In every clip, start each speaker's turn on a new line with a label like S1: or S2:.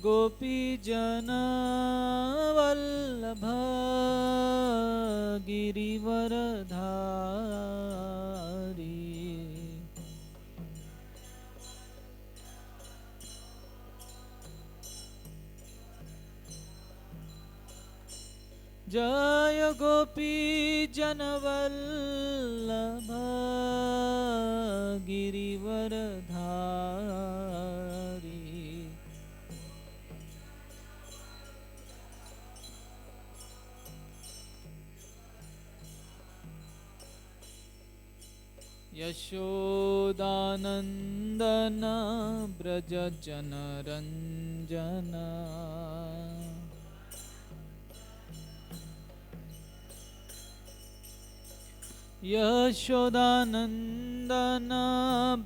S1: गोपीजन वल्लभ गिरिवरधारी। जय गोपीजन वल्लभ गिरिवरधारी। यशोदानंदन ब्रज जनरंजन। यशोदानंदन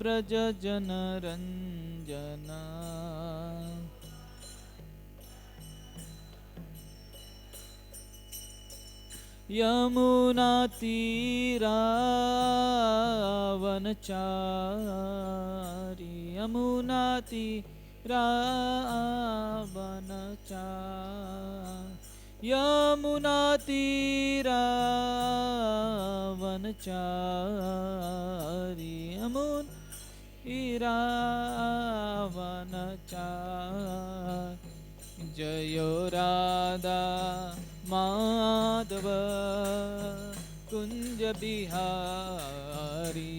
S1: ब्रज जनरंजन। यमुना तीरावनचारी। यमुना तीरावनचारी। यमुना तीरावनचारी। यमुना तीरावनचारी। जयो राधा माधव कुंज बिहारी।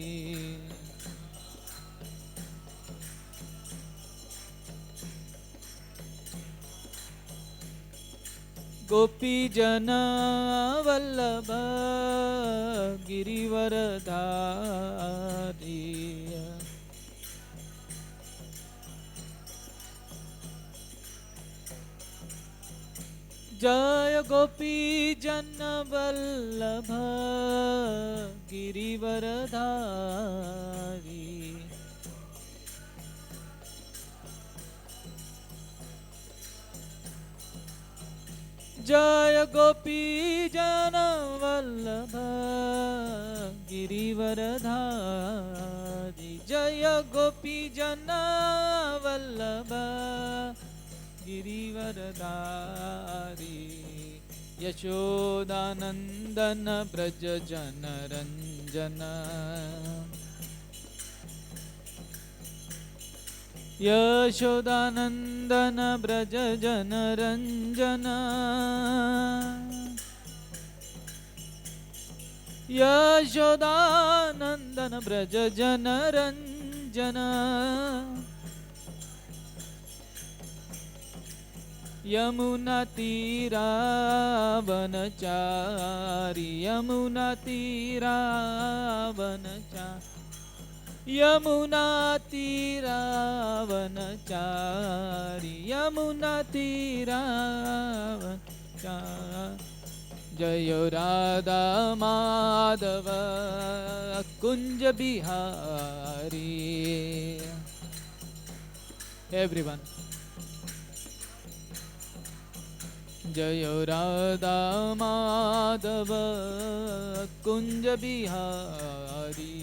S1: गोपीजन वल्लभ गिरिवरधारी। जय गोपीजन वल्लभ गिरिवरधारी। जय गोपीजन वल्लभ गिरिवरधारी। जय गोपीजन वल्लभ गिरिवरधारी। यशोदानंदन ब्रज जनरंजन। यशोदानंदन ब्रज जनरंजन। यशोदानंदन ब्रज जनरंजन। यमुना तीरावनचारी। यमुना तीरावनचारी। यमुना तीरावनचारी। यमुना तीरावनचारी। जय राधा माधव कुंज बिहारी। एवरीवन। जय राधा माधव कुंज बिहारी।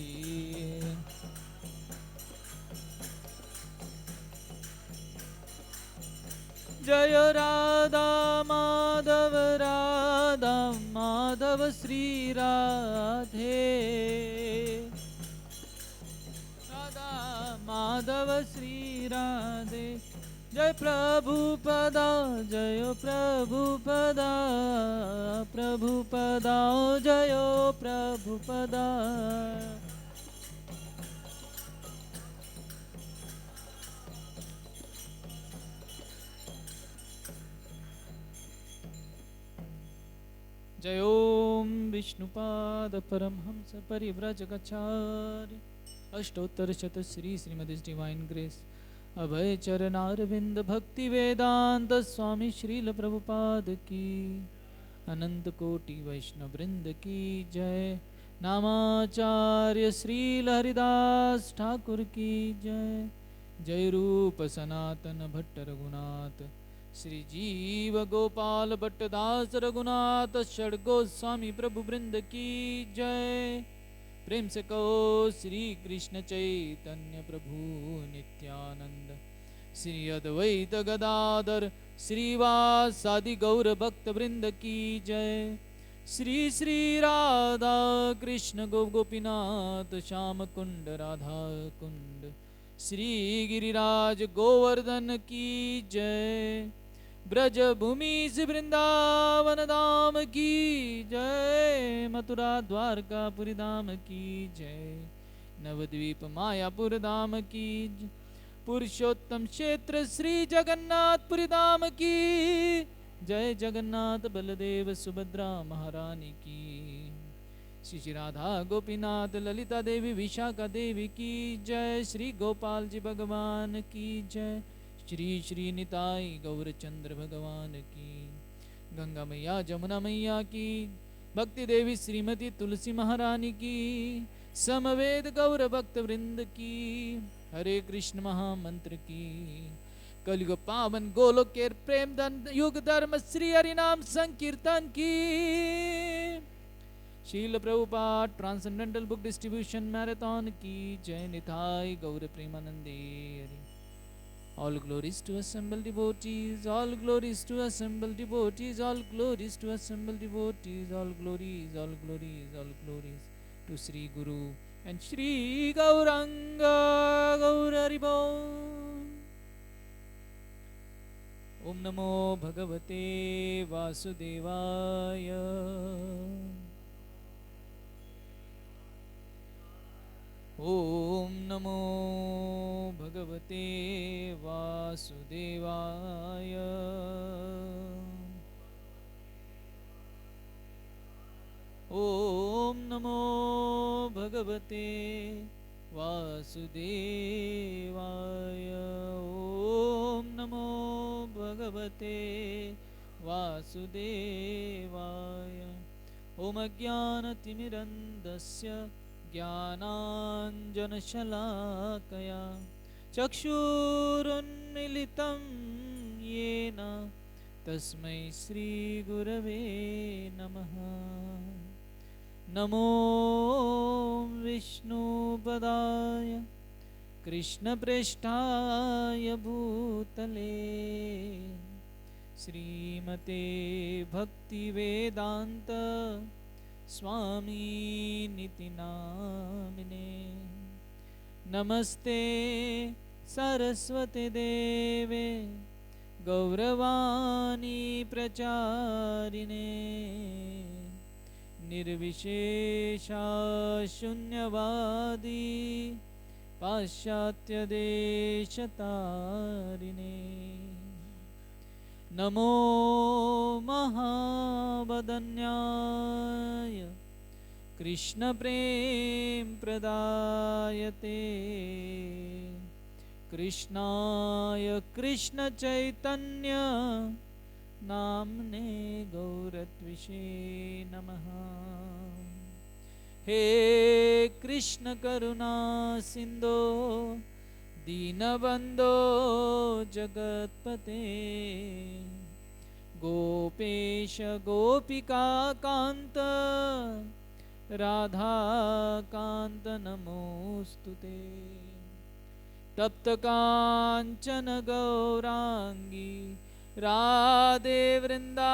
S1: जय राधा माधव राधा माधव श्री राधे। राधा माधव श्री राधे। जय प्रभुपदा जय प्रभुपदा। प्रभुपदा जय प्रभुपदा। जय ओम विष्णुपाद परमहंस परिव्रजकाचार्य अष्टोत्तर शत श्री श्रीमती डिवाइन ग्रेस अभय चरणारविंद भक्ति वेदांत स्वामी श्रील प्रभुपाद की अनंत कोटि वैष्णव वृंद की जय। नामाचार्य श्रील हरिदास ठाकुर की जय। जय रूप सनातन भट्ट रघुनाथ श्री जीव गोपाल भट्टदास रघुनाथ षडगोस्वामी प्रभु वृंद की जय। प्रेम से कहो श्री कृष्ण चैतन्य प्रभु नित्यानंद श्री अद्वैत गदाधर श्रीवासादि गौर भक्त वृंद की जय। श्री श्री राधा कृष्ण गोपीनाथ श्याम कुंड राधा कुंड श्री गिरिराज गोवर्धन की जय। ब्रज भूमि से वृंदावन धाम की जय। मथुरा द्वारकापुरी धाम की जय। नवद्वीप मायापुर धाम की जय। पुरुषोत्तम क्षेत्र श्री जगन्नाथपुरी धाम की जय। जगन्नाथ बलदेव सुभद्रा महारानी की। श्री राधा गोपीनाथ ललिता देवी विशाखा देवी की जय। श्री गोपाल जी भगवान की जय। श्री श्री निताई गौरचंद्र भगवान की। गंगा मैया जमुना मैया की। भक्ति देवी श्रीमती तुलसी महारानी की। समवेद गौर भक्त वृंद की। हरे कृष्ण महामंत्र की। कलयुग पावन गोलोक के प्रेम धन युग धर्म श्री हरि नाम संकीर्तन की। शील Prabhupada transcendental book distribution marathon की जय। निताई गौर प्रेमानंदे Hari. All glories to assembled devotees, all glories to assembled devotees, all glories to assembled devotees, all glories, all glories, all glories to Sri Guru and Sri Gauranga Gauraribo. Om Namo Bhagavate Vasudevaya. Om Namo Bhagavate Vasudevaya. Om Namo Bhagavate Vasudevaya. Om Namo Bhagavate Vasudevaya. Om Ajnanaतिमिरन्धस्य ज्ञानाञ्जनशलाकया चक्षुरुन्मीलितं येन तस्मै श्रीगुरवे नमः। नमो विष्णुपदाय कृष्णप्रेष्ठाय भूतले श्रीमते भक्तिवेदान्त स्वामी निति नामिने। नमस्ते सरस्वती देवे गौरवाणी प्रचारिणे निर्विशेषा शून्यवादी पाश्चात्य देशतारिणे। नमो महावदन्याय कृष्ण प्रेम प्रदायते कृष्णाय कृष्ण चैतन्य नामने गौरत्विषे नमः। हे कृष्ण करुणा सिंधो दीनबंधो जगत्पते गोपेश गोपिका कांत राधा कांत नमोस्तुते। तप्त कांचन गौरांगी राधे वृंदावनेश्वरी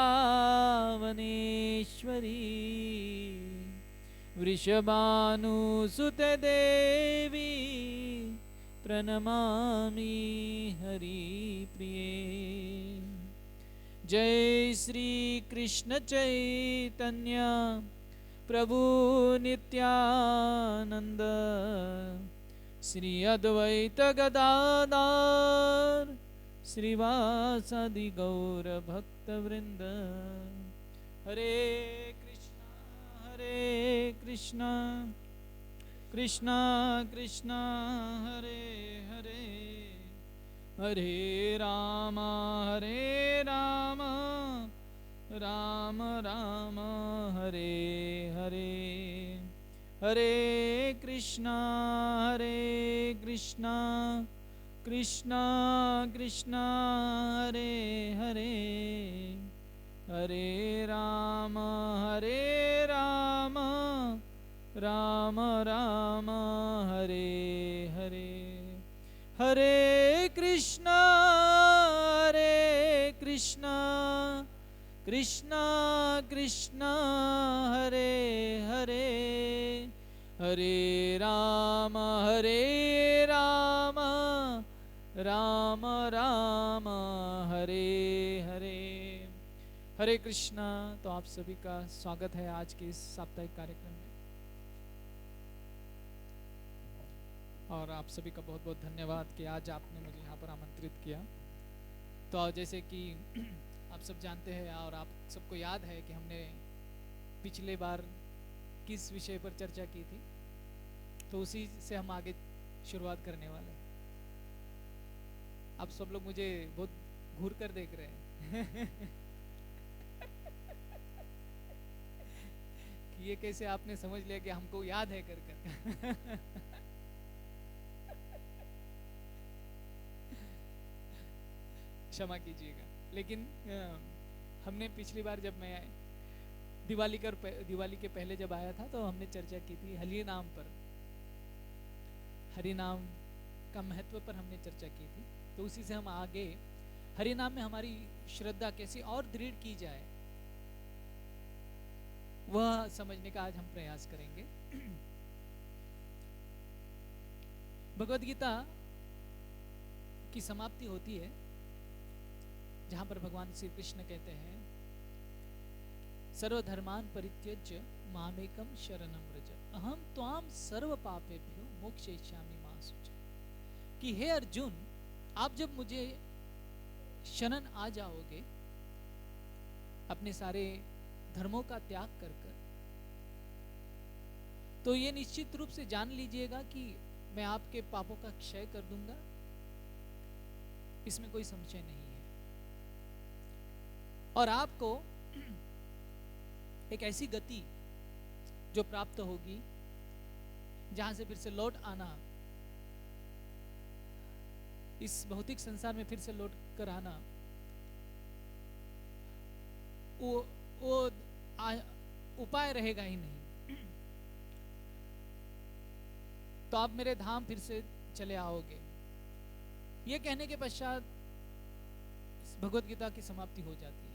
S1: वृषभानुसुते देवी प्रणमामि हरिप्रिये। जय श्री कृष्ण चैतन्य प्रभु नित्यानंद श्री अद्वैत गदाधर श्रीवासादि गौर भक्त वृंद। हरे कृष्णा कृष्णा कृष्णा हरे हरे हरे राम राम राम हरे हरे। हरे कृष्णा कृष्णा कृष्णा हरे हरे हरे राम राम राम हरे हरे। हरे कृष्ण कृष्ण कृष्ण कृष्ण हरे हरे हरे राम राम राम हरे हरे। हरे कृष्णा। तो आप सभी का स्वागत है आज के इस साप्ताहिक कार्यक्रम में, और आप सभी का बहुत बहुत धन्यवाद कि आज आपने मुझे यहाँ पर आमंत्रित किया। तो जैसे कि आप सब जानते हैं और आप सबको याद है कि हमने पिछले बार किस विषय पर चर्चा की थी, तो उसी से हम आगे शुरुआत करने वाले हैं। आप सब लोग मुझे बहुत घूर कर देख रहे हैं कि ये कैसे आपने समझ लिया कि हमको याद है कर क्षमा कीजिएगा। लेकिन हमने पिछली बार जब मैं दिवाली के पहले जब आया था तो हमने चर्चा की थी हरि नाम पर, हरि नाम का महत्व पर हमने चर्चा की थी। तो उसी से हम आगे हरि नाम में हमारी श्रद्धा कैसे और दृढ़ की जाए वह समझने का आज हम प्रयास करेंगे। भगवद गीता की समाप्ति होती है जहां पर भगवान श्री कृष्ण कहते हैं सर्वधर्मान परित्यज्य मामेकम शरणम व्रज अहम त्वाम सर्व पापेभ्यो मोक्षयिष्यामि मा शुचि। कि हे अर्जुन, आप जब मुझे शरण आ जाओगे अपने सारे धर्मों का त्याग कर कर, तो ये निश्चित रूप से जान लीजिएगा कि मैं आपके पापों का क्षय कर दूंगा, इसमें कोई संशय नहीं है। और आपको एक ऐसी गति जो प्राप्त होगी जहां से फिर से लौट आना, इस भौतिक संसार में फिर से लौट कर आना, वो उपाय रहेगा ही नहीं। तो आप मेरे धाम फिर से चले आओगे। ये कहने के पश्चात भगवद गीता की समाप्ति हो जाती है,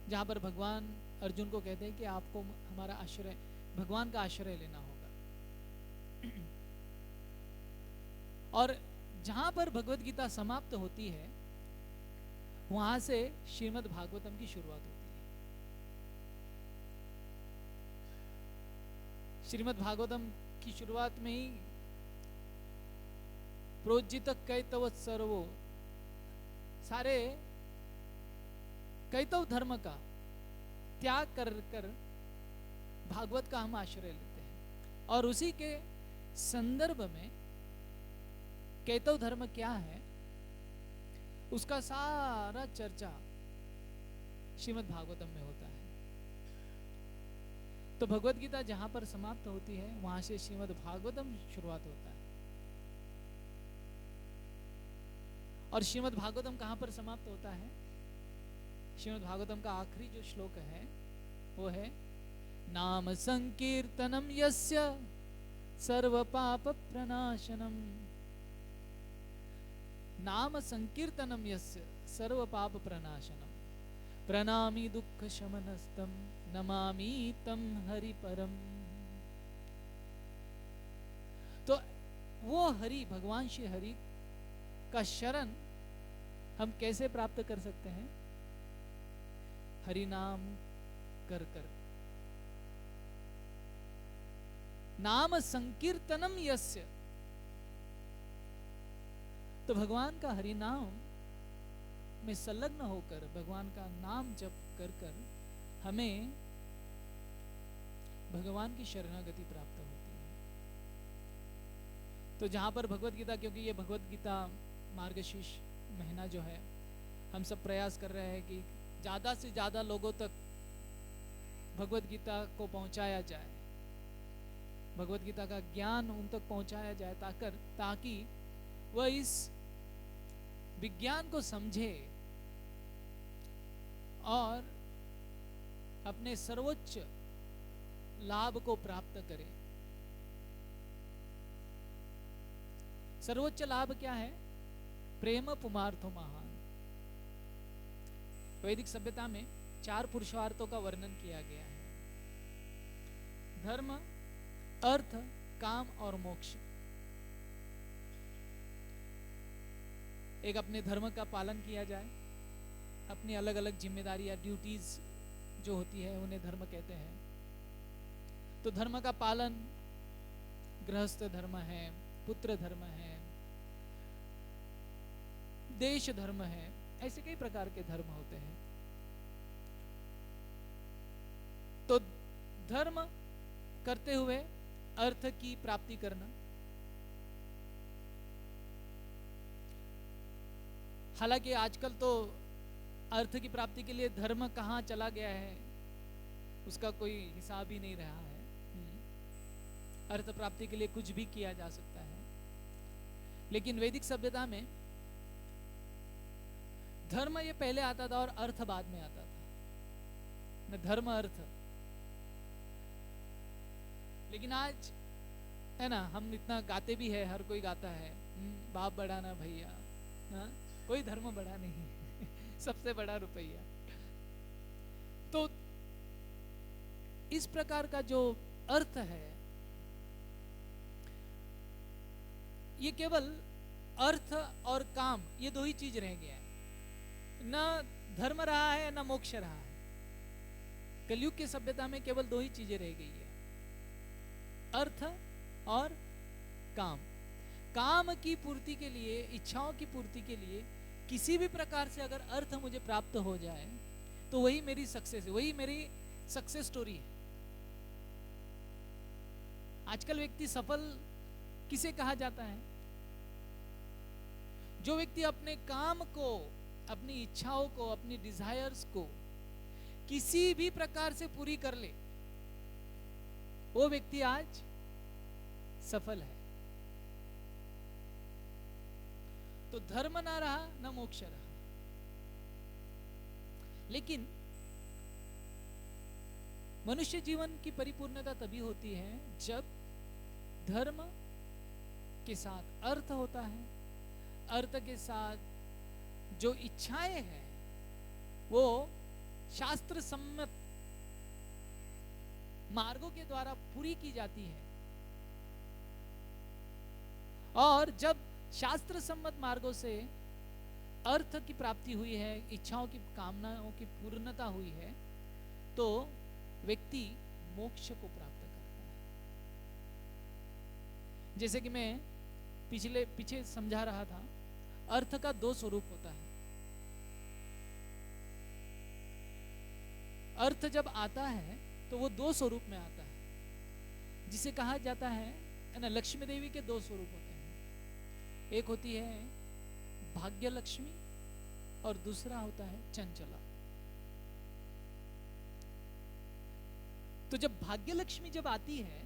S1: जहां पर भगवान अर्जुन को कहते हैं कि आपको हमारा आश्रय, भगवान का आश्रय लेना होगा। और जहां पर भगवद गीता समाप्त होती है वहां से श्रीमद् भागवतम की शुरुआत होती है। श्रीमद् भागवतम की शुरुआत में ही प्रोज्जित कैतव सर्वो, सारे कैतव धर्म का त्याग कर कर भागवत का हम आश्रय लेते हैं। और उसी के संदर्भ में कैतव धर्म क्या है उसका सारा चर्चा श्रीमद् भागवतम में होता है। तो भगवद गीता जहां पर समाप्त होती है वहां से श्रीमद् भागवतम शुरुआत होता है। और श्रीमद् भागवतम कहां पर समाप्त होता है? श्रीमद् भागवतम का आखिरी जो श्लोक है वो है नाम संकीर्तनम यस्य सर्व पाप प्रणाशनम। नाम संकीर्तनम यस्य सर्व पाप प्रणाशनम प्रणामी दुख शमनस्तम नमामि तम हरि परम। तो वो हरि, भगवान श्री हरि का शरण हम कैसे प्राप्त कर सकते हैं? हरि नाम कर कर। नाम संकीर्तनम यस्य, तो भगवान का हरि नाम में संलग्न होकर भगवान का नाम जप कर कर हमें भगवान की शरणागति प्राप्त होती है। तो जहां पर भगवद गीता, क्योंकि ये भगवद गीता मार्गशीर्ष महीना जो है, हम सब प्रयास कर रहे हैं कि ज़्यादा से ज़्यादा लोगों तक भगवद गीता को पहुंचाया जाए, भगवद गीता का ज्ञान उन तक पहुंचाया जाए, ताकि वह इस विज्ञान को समझे और अपने सर्वोच्च लाभ को प्राप्त करे। सर्वोच्च लाभ क्या है? प्रेम पुमार्थो महान। वैदिक सभ्यता में 4 पुरुषार्थों का वर्णन किया गया है: धर्म, अर्थ, काम और मोक्ष। एक अपने धर्म का पालन किया जाए, अपनी अलग अलग जिम्मेदारी या ड्यूटीज जो होती है उन्हें धर्म कहते हैं। तो धर्म का पालन गृहस्थ धर्म है, पुत्र धर्म है, देश धर्म है, ऐसे कई प्रकार के धर्म होते हैं। तो धर्म करते हुए अर्थ की प्राप्ति करना। हालांकि आजकल तो अर्थ की प्राप्ति के लिए धर्म कहाँ चला गया है उसका कोई हिसाब ही नहीं रहा है। अर्थ प्राप्ति के लिए कुछ भी किया जा सकता है, लेकिन वैदिक सभ्यता में धर्म ये पहले आता था और अर्थ बाद में आता था, न धर्म अर्थ। लेकिन आज है ना, हम इतना गाते भी है, हर कोई गाता है, बाप बड़ा ना भैया, कोई धर्म बड़ा नहीं सबसे बड़ा रुपया। तो इस प्रकार का जो अर्थ है, ये केवल अर्थ और काम, ये दो ही चीज रह गया है, न धर्म रहा है न मोक्ष रहा है। कलयुग की सभ्यता में केवल दो ही चीजें रह गई है, अर्थ और काम। काम की पूर्ति के लिए, इच्छाओं की पूर्ति के लिए किसी भी प्रकार से अगर अर्थ मुझे प्राप्त हो जाए तो वही मेरी सक्सेस है, वही मेरी सक्सेस स्टोरी है। आजकल व्यक्ति सफल किसे कहा जाता है? जो व्यक्ति अपने काम को, अपनी इच्छाओं को, अपनी डिजायर्स को किसी भी प्रकार से पूरी कर ले, वो व्यक्ति आज सफल है। तो धर्म ना रहा ना मोक्ष रहा। लेकिन मनुष्य जीवन की परिपूर्णता तभी होती है जब धर्म के साथ अर्थ होता है, अर्थ के साथ जो इच्छाएं हैं वो शास्त्र सम्मत मार्गों के द्वारा पूरी की जाती है। और जब शास्त्र सम्मत मार्गों से अर्थ की प्राप्ति हुई है, इच्छाओं की, कामनाओं की पूर्णता हुई है, तो व्यक्ति मोक्ष को प्राप्त करता है। जैसे कि मैं पीछे समझा रहा था, अर्थ का 2 स्वरूप होता है। अर्थ जब आता है तो वो 2 स्वरूप में आता है, जिसे कहा जाता है ना, लक्ष्मी देवी के 2 स्वरूप होते हैं। एक होती है भाग्य लक्ष्मी और दूसरा होता है चंचला। तो जब भाग्य लक्ष्मी जब आती है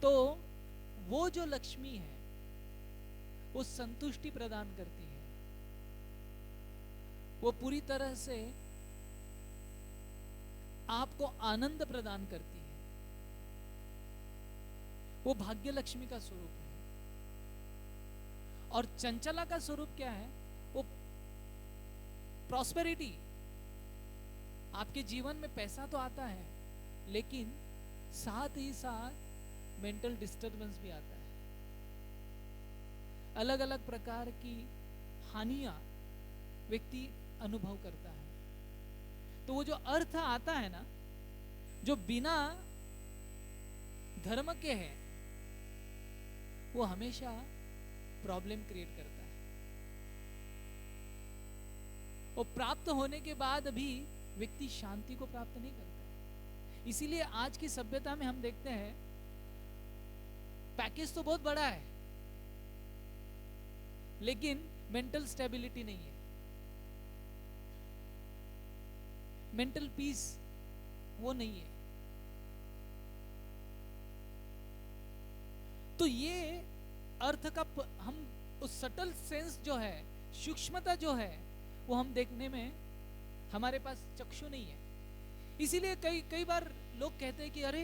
S1: तो वो जो लक्ष्मी है वो संतुष्टि प्रदान करती है, वो पूरी तरह से आपको आनंद प्रदान करती है। वो भाग्य लक्ष्मी का स्वरूप है। और चंचला का स्वरूप क्या है? वो प्रॉस्पेरिटी। आपके जीवन में पैसा तो आता है, लेकिन साथ ही साथ मेंटल डिस्टरबेंस भी आता है। अलग अलग प्रकार की हानियां व्यक्ति अनुभव करता है। तो वो जो अर्थ आता है ना, जो बिना धर्म के है, वो हमेशा प्रॉब्लम क्रिएट करता है। और प्राप्त होने के बाद भी व्यक्ति शांति को प्राप्त नहीं करता है। इसीलिए आज की सभ्यता में हम देखते हैं पैकेज तो बहुत बड़ा है, लेकिन मेंटल स्टेबिलिटी नहीं है, मेंटल पीस वो नहीं है। तो ये अर्थ का हम उस सटल सेंस जो है, सूक्ष्मता जो है, वो हम देखने में हमारे पास चक्षु नहीं है। इसीलिए कई बार लोग कहते हैं कि अरे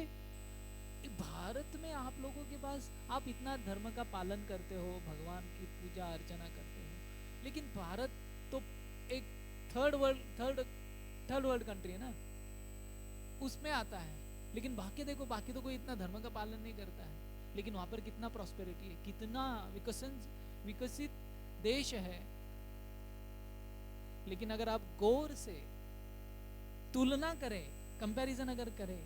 S1: भारत में आप लोगों के पास, आप इतना धर्म का पालन करते हो, भगवान की पूजा अर्चना करते हो, लेकिन भारत तो एक थर्ड वर्ल्ड कंट्री है ना, उसमें आता है। लेकिन बाकी देखो, बाकी तो कोई इतना धर्म का पालन नहीं करता है, लेकिन वहां पर कितना प्रॉस्पेरिटी है, कितना विकसित देश है। लेकिन अगर आप गौर से तुलना करें, कंपैरिजन अगर करें,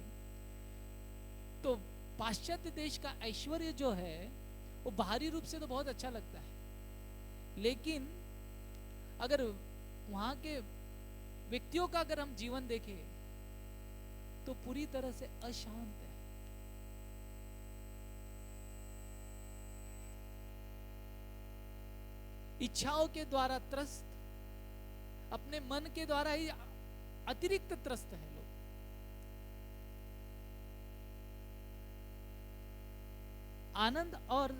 S1: तो पाश्चात्य देश का ऐश्वर्य जो है वो बाहरी रूप से तो बहुत अच्छा लगता है, लेकिन अगर वहां के व्यक्तियों का अगर हम जीवन देखें तो पूरी तरह से अशांत है। इच्छाओं के द्वारा त्रस्त, अपने मन के द्वारा ही अतिरिक्त त्रस्त है लोग। आनंद और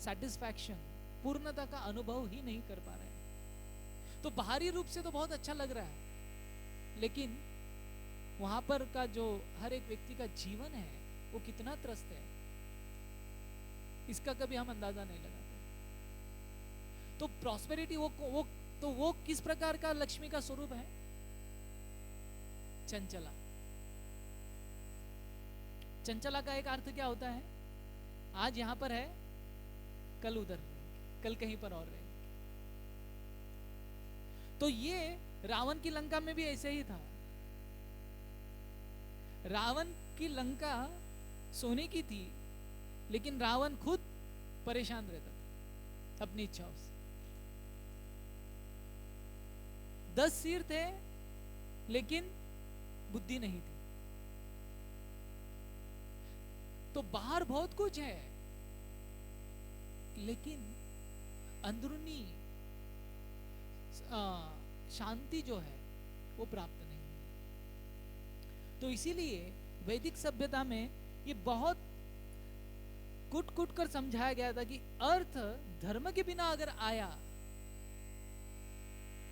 S1: सेटिस्फैक्शन, पूर्णता का अनुभव ही नहीं कर पा रहे हैं। तो बाहरी रूप से तो बहुत अच्छा लग रहा है, लेकिन वहां पर का जो हर एक व्यक्ति का जीवन है वो कितना त्रस्त है, इसका कभी हम अंदाजा नहीं लगाते। तो प्रॉस्पेरिटी वो किस प्रकार का लक्ष्मी का स्वरूप है? चंचला। चंचला का एक अर्थ क्या होता है? आज यहां पर है, कल उधर रहेंगे, कल कहीं पर और रहेंगे। तो ये रावण की लंका में भी ऐसे ही था। रावण की लंका सोने की थी, लेकिन रावण खुद परेशान रहता था अपनी इच्छाओं से। 10 सिर थे, लेकिन बुद्धि नहीं थी। तो बाहर बहुत कुछ है, लेकिन अंदरूनी शांति जो है वो प्राप्त नहीं है। तो इसीलिए वैदिक सभ्यता में ये बहुत कुट कर समझाया गया था कि अर्थ धर्म के बिना अगर आया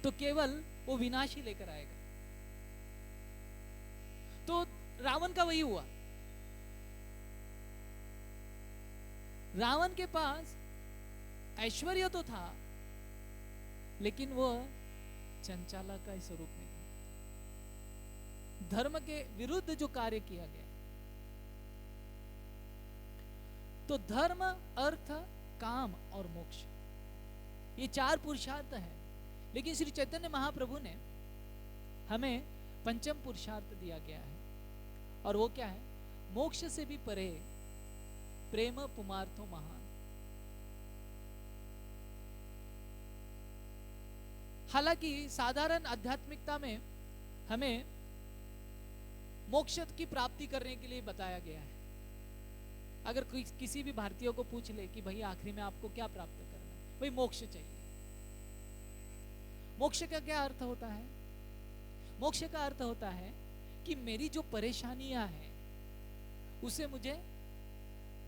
S1: तो केवल वो विनाश ही लेकर आएगा। तो रावण का वही हुआ। रावण के पास ऐश्वर्य तो था, लेकिन वो चंचला का स्वरूप में था। धर्म के विरुद्ध जो कार्य किया गया। तो धर्म, अर्थ, काम और मोक्ष, ये 4 पुरुषार्थ है। लेकिन श्री चैतन्य महाप्रभु ने हमें पंचम पुरुषार्थ दिया गया है, और वो क्या है? मोक्ष से भी परे प्रेम पुमार्थो महान। हालांकि साधारण आध्यात्मिकता में हमें मोक्ष की प्राप्ति करने के लिए बताया गया है। अगर किसी भी भारतीय को पूछ ले कि भाई आखिरी में आपको क्या प्राप्त करना है, भाई मोक्ष चाहिए। मोक्ष का क्या अर्थ होता है? मोक्ष का अर्थ होता है कि मेरी जो परेशानियां हैं उसे मुझे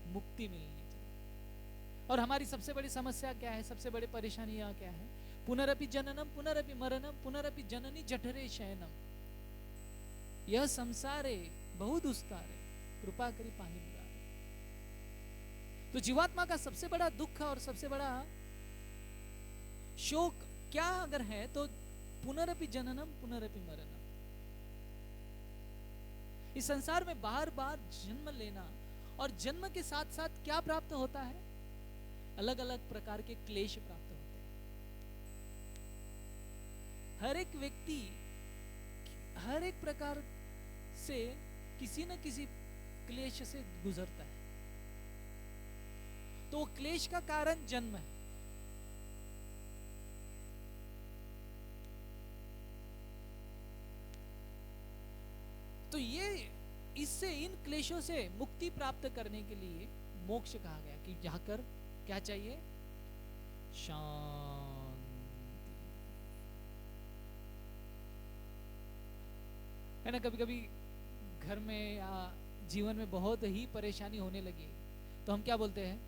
S1: मुक्ति मिलनी चाहिए। और हमारी सबसे बड़ी समस्या क्या है? सबसे बड़ी परेशानियां क्या है? पुनरपि जननम पुनरपि मरणम पुनरपि जननी जठरे शयनम, यह संसारे बहु दुस्तारे कृपा करी पाही मुरारे। तो जीवात्मा का सबसे बड़ा दुख और सबसे बड़ा शोक क्या अगर है तो पुनरपि जननम पुनरपि मरणम। इस संसार में बार बार जन्म लेना, और जन्म के साथ साथ क्या प्राप्त होता है? अलग अलग प्रकार के क्लेश प्राप्त होते हैं। हर एक व्यक्ति हर एक प्रकार से किसी न किसी क्लेश से गुजरता है। तो क्लेश का कारण जन्म है। तो ये इससे, इन क्लेशों से मुक्ति प्राप्त करने के लिए मोक्ष कहा गया कि जाकर क्या चाहिए? शांति। है ना, कभी कभी घर में या जीवन में बहुत ही परेशानी होने लगी तो हम क्या बोलते हैं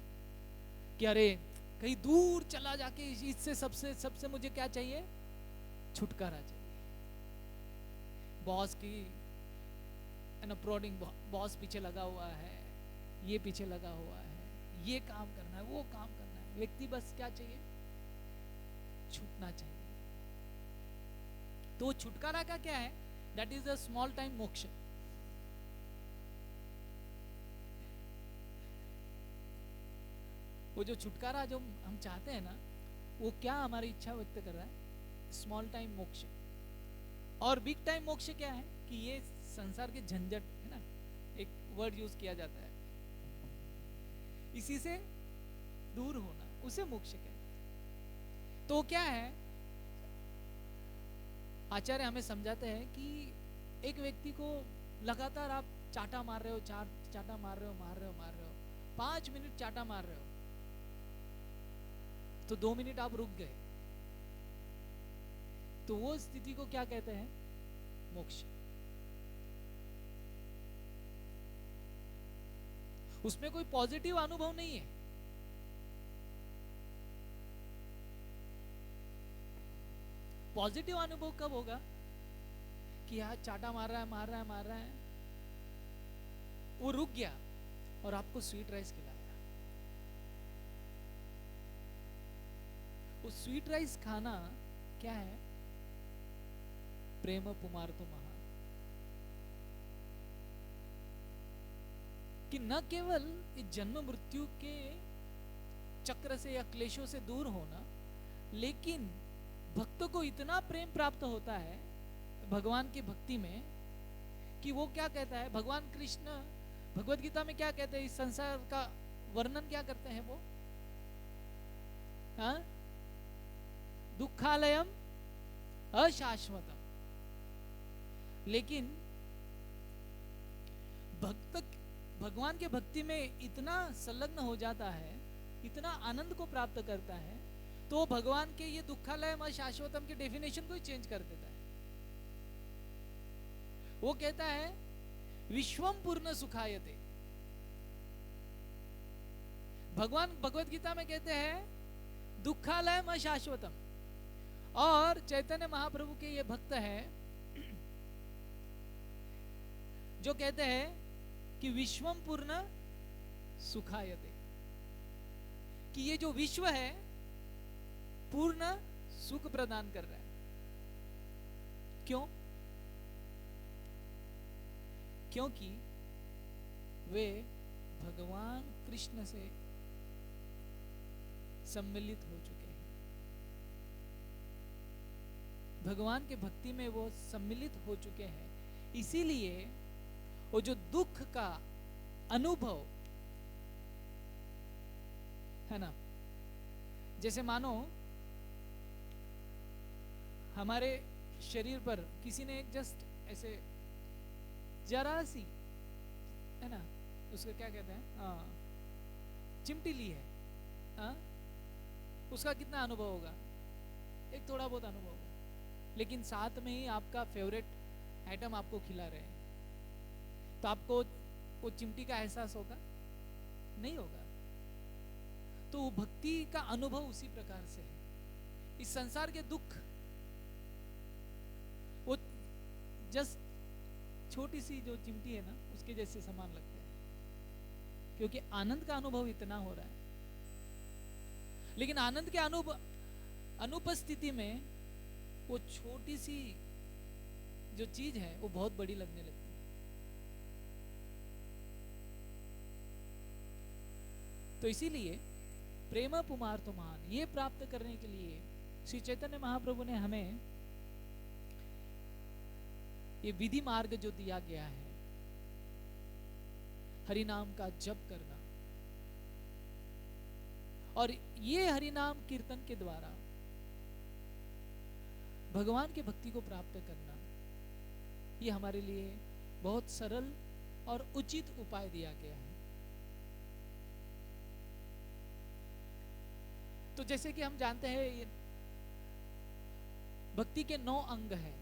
S1: कि अरे कहीं दूर चला जाके इससे सबसे मुझे क्या चाहिए? छुटकारा चाहिए। बॉस की है ना, प्रोडिंग, बॉस पीछे लगा हुआ है, ये पीछे लगा हुआ है, ये काम करना है, वो काम करना है, व्यक्ति बस क्या चाहिए, छूटना चाहिए। तो छुटकारा का क्या है, that is a small time मोक्ष। वो जो छुटकारा जो हम चाहते हैं ना, वो क्या हमारी इच्छा व्यक्त कर रहा है, स्मॉल टाइम मोक्ष। और बिग टाइम मोक्ष क्या है कि ये संसार के झंझट है ना, एक वर्ड यूज किया जाता है, इसी से दूर होना, उसे मोक्ष कहते हैं। तो क्या है, आचार्य हमें समझाते हैं कि एक व्यक्ति को लगातार आप चाटा मार रहे हो, चाटा मार रहे हो, 5 मिनट चाटा मार रहे हो, तो 2 मिनट आप रुक गए, तो वो स्थिति को क्या कहते हैं, मोक्ष। उसमें कोई पॉजिटिव अनुभव नहीं है। पॉजिटिव अनुभव कब होगा कि यार चाटा मार रहा है, वो रुक गया और आपको स्वीट राइस खिलाया। वो स्वीट राइस खाना क्या है, प्रेम पुमार्तो महा, कि न केवल इस जन्म मृत्यु के चक्र से या क्लेशों से दूर होना, लेकिन भक्तों को इतना प्रेम प्राप्त होता है भगवान की भक्ति में कि वो क्या कहता है, भगवान कृष्ण भगवत गीता में क्या कहते हैं, इस संसार का वर्णन क्या करते हैं वो, हाँ, दुखालयम अशाश्वतम। लेकिन भक्त भगवान के भक्ति में इतना संलग्न हो जाता है, इतना आनंद को प्राप्त करता है, तो भगवान के ये दुखालयम अशाश्वतम के डेफिनेशन को ही चेंज कर देता है। वो कहता है विश्वम पूर्ण सुखायते। भगवान भगवत गीता में कहते हैं दुखालयम अशाश्वतम, और चैतन्य महाप्रभु के ये भक्त हैं जो कहते हैं कि विश्वम पूर्ण सुखायते, कि ये जो विश्व है पूर्ण सुख प्रदान कर रहा है। क्यों? क्योंकि वे भगवान कृष्ण से सम्मिलित हो चुके हैं, भगवान के भक्ति में वो सम्मिलित हो चुके हैं। इसीलिए वो जो दुख का अनुभव है ना, जैसे मानो हमारे शरीर पर किसी ने एक जस्ट ऐसे जरा सी है ना, उसको क्या कहते हैं, चिमटी ली है, उसका कितना अनुभव होगा, एक थोड़ा बहुत अनुभव होगा, लेकिन साथ में ही आपका फेवरेट आइटम आपको खिला रहे हैं, तो आपको वो चिमटी का एहसास होगा? नहीं होगा। तो भक्ति का अनुभव उसी प्रकार से है। इस संसार के दुख वो जस्ट छोटी सी जो चिमटी है ना, उसके जैसे समान लगते हैं, क्योंकि आनंद का अनुभव इतना हो रहा है। लेकिन आनंद के अनुपस्थिति में वो छोटी सी जो चीज है वो बहुत बड़ी लगने लगती है। तो इसीलिए प्रेम पुमार्तो महान, ये प्राप्त करने के लिए श्री चैतन्य महाप्रभु ने हमें ये विधि मार्ग जो दिया गया है, हरि नाम का जप करना, और ये हरि नाम कीर्तन के द्वारा भगवान के भक्ति को प्राप्त करना, ये हमारे लिए बहुत सरल और उचित उपाय दिया गया है। तो जैसे कि हम जानते हैं ये भक्ति के 9 अंग हैं,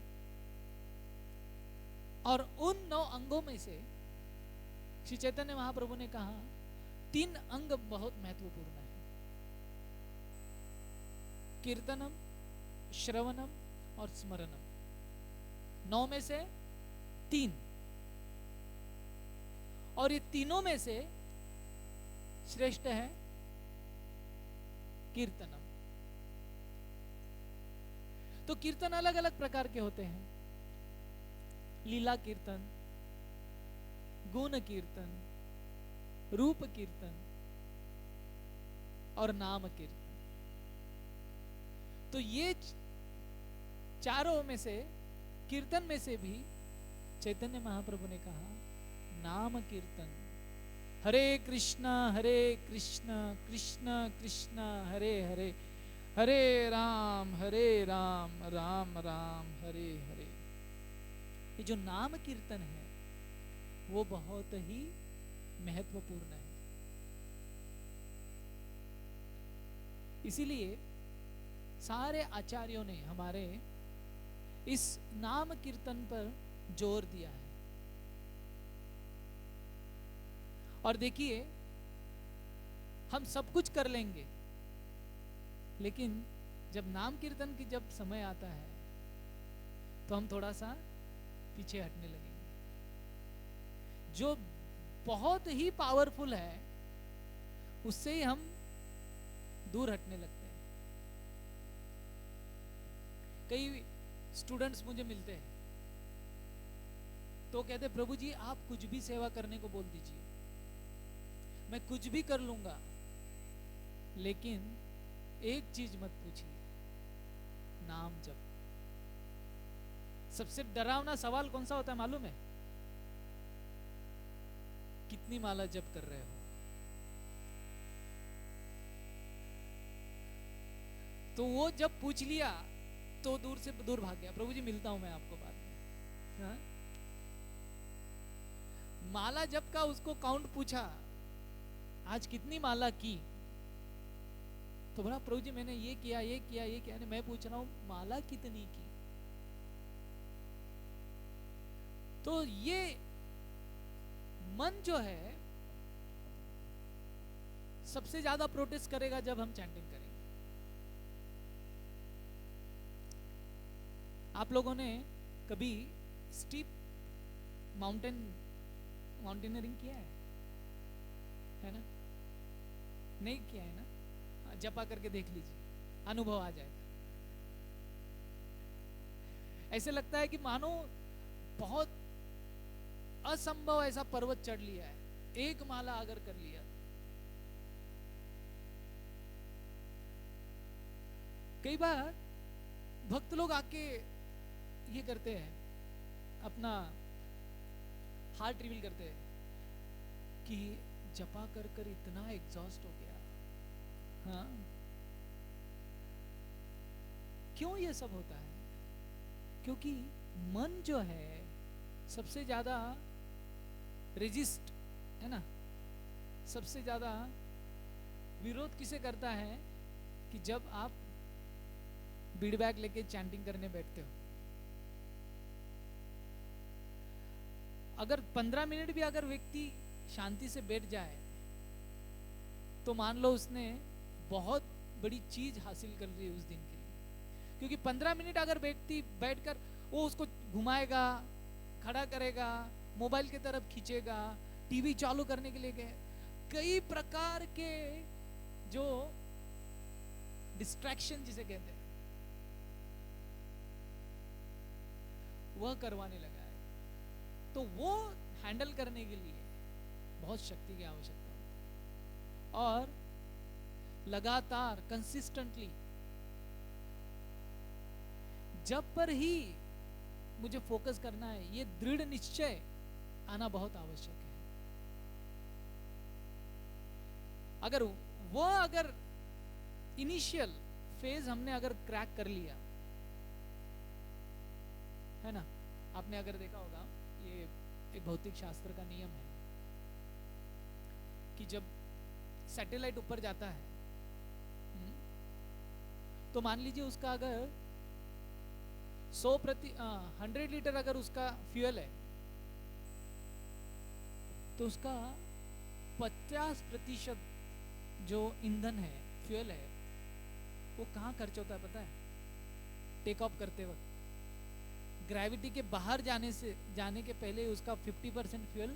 S1: और उन 9 अंगों में से श्री चैतन्य महाप्रभु ने कहा 3 अंग बहुत महत्वपूर्ण है, कीर्तनम, श्रवणम और स्मरणम। 9 में से 3 और ये तीनों में से श्रेष्ठ है कीर्तनम। तो कीर्तन अलग अलग प्रकार के होते हैं, लीला कीर्तन, गुण कीर्तन, रूप कीर्तन और नाम कीर्तन। तो ये चारों में से कीर्तन में से भी चैतन्य महाप्रभु ने कहा नाम कीर्तन, हरे कृष्णा कृष्ण कृष्ण हरे हरे, हरे राम राम राम हरे हरे। ये जो नाम कीर्तन है वो बहुत ही महत्वपूर्ण है। इसीलिए सारे आचार्यों ने हमारे इस नाम कीर्तन पर जोर दिया है। और देखिए, हम सब कुछ कर लेंगे, लेकिन जब नाम कीर्तन की जब समय आता है तो हम थोड़ा सा पीछे हटने लगेंगे। जो बहुत ही पावरफुल है उससे ही हम दूर हटने लगते हैं। कई स्टूडेंट्स मुझे मिलते हैं तो कहते प्रभु जी आप कुछ भी सेवा करने को बोल दीजिए, मैं कुछ भी कर लूंगा, लेकिन एक चीज मत पूछिए, नाम जप। सबसे डरावना सवाल कौन सा होता है मालूम है? कितनी माला जप कर रहे हो? तो वो जब पूछ लिया तो दूर से दूर भाग गया, प्रभु जी मिलता हूं मैं आपको बाद में। हाँ? माला जप का उसको काउंट पूछा, आज कितनी माला की? तो बोला प्रभु जी मैंने ये किया ये किया ये किया। मैं पूछ रहा हूं माला कितनी की? तो ये मन जो है सबसे ज्यादा प्रोटेस्ट करेगा जब हम चैंटिंग करेंगे। आप लोगों ने कभी स्टीप माउंटेनियरिंग किया है ना? नहीं किया है ना? जपा करके देख लीजिए, अनुभव आ जाएगा। ऐसे लगता है कि मानो बहुत असंभव ऐसा पर्वत चढ़ लिया है, एक माला अगर कर लिया। कई बार भक्त लोग आके ये करते हैं, अपना हार्ट रिवील करते हैं कि जपा कर कर इतना एग्जॉस्ट हो गया। हाँ, क्यों ये सब होता है? क्योंकि मन जो है सबसे ज्यादा रेजिस्ट है ना, सबसे ज्यादा विरोध किसे करता है? कि जब आप बीड बैग लेके चैंटिंग करने बैठते हो, अगर 15 मिनट भी अगर व्यक्ति शांति से बैठ जाए तो मान लो उसने बहुत बड़ी चीज हासिल कर ली उस दिन के लिए। क्योंकि 15 मिनट अगर व्यक्ति बैठकर वो उसको घुमाएगा, खड़ा करेगा, मोबाइल की तरफ खींचेगा, टीवी चालू करने के लिए गए, कई प्रकार के जो डिस्ट्रैक्शन जिसे कहते हैं वह करवाने लगा है। तो वो हैंडल करने के लिए बहुत शक्ति की आवश्यकता होती है। और लगातार कंसिस्टेंटली जब पर ही मुझे फोकस करना है, ये दृढ़ निश्चय आना बहुत आवश्यक है। अगर इनिशियल फेज हमने अगर क्रैक कर लिया है ना, आपने अगर देखा होगा ये एक भौतिक शास्त्र का नियम है कि जब सैटेलाइट ऊपर जाता है तो मान लीजिए उसका अगर 100 लीटर अगर उसका फ्यूल है तो उसका 50% जो ईंधन है, फ्यूल है, वो कहाँ खर्च होता है पता है? टेक ऑफ करते वक्त ग्रेविटी के बाहर जाने के पहले उसका 50% फ्यूल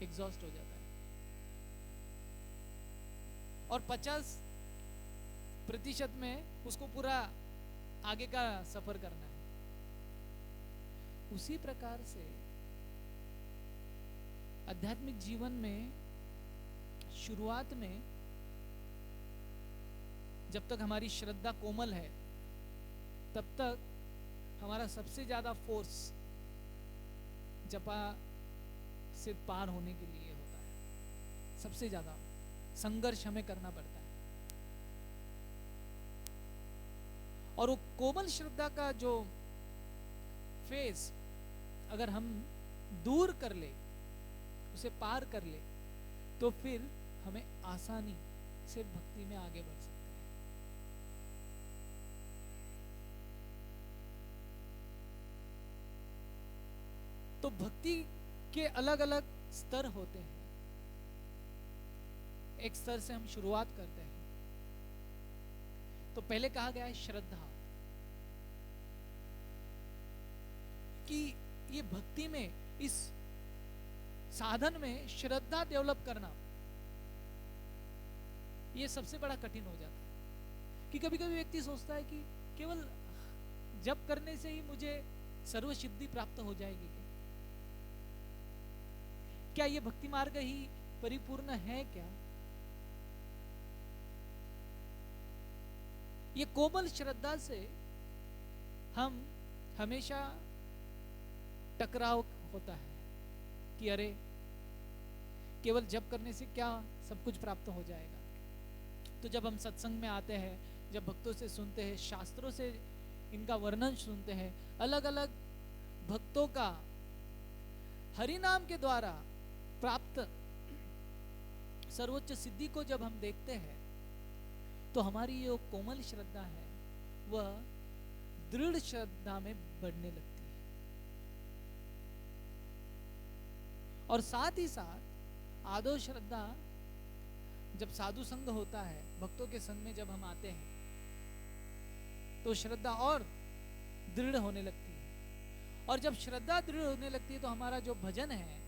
S1: एग्जॉस्ट हो जाता है, और 50% में उसको पूरा आगे का सफर करना है। उसी प्रकार से आध्यात्मिक जीवन में शुरुआत में जब तक हमारी श्रद्धा कोमल है, तब तक हमारा सबसे ज्यादा फोर्स जपा से पार होने के लिए होता है। सबसे ज्यादा संघर्ष हमें करना पड़ता है। और वो कोमल श्रद्धा का जो फेज अगर हम दूर कर ले, उसे पार कर ले, तो फिर हमें आसानी से भक्ति में आगे बढ़ सकते हैं। तो भक्ति के अलग अलग स्तर होते हैं। एक स्तर से हम शुरुआत करते हैं। तो पहले कहा गया है श्रद्धा, कि ये भक्ति में, इस साधन में श्रद्धा डेवलप करना, ये सबसे बड़ा कठिन हो जाता है। कि कभी कभी व्यक्ति सोचता है कि केवल जप करने से ही मुझे सर्व सिद्धि प्राप्त हो जाएगी क्या ये भक्ति मार्ग ही परिपूर्ण है क्या? ये कोमल श्रद्धा से हम हमेशा टकराव होता है कि अरे केवल जप करने से क्या सब कुछ प्राप्त हो जाएगा। तो जब हम सत्संग में आते हैं, जब भक्तों से सुनते हैं, शास्त्रों से इनका वर्णन सुनते हैं, अलग अलग भक्तों का हरि नाम के द्वारा प्राप्त सर्वोच्च सिद्धि को जब हम देखते हैं, तो हमारी जो कोमल श्रद्धा है वह दृढ़ श्रद्धा में बढ़ने लगती है। और साथ ही साथ आदो श्रद्धा, जब साधु संग होता है, भक्तों के संग में जब हम आते हैं, तो श्रद्धा और दृढ़ होने लगती है। और जब श्रद्धा दृढ़ होने लगती है तो हमारा जो भजन है,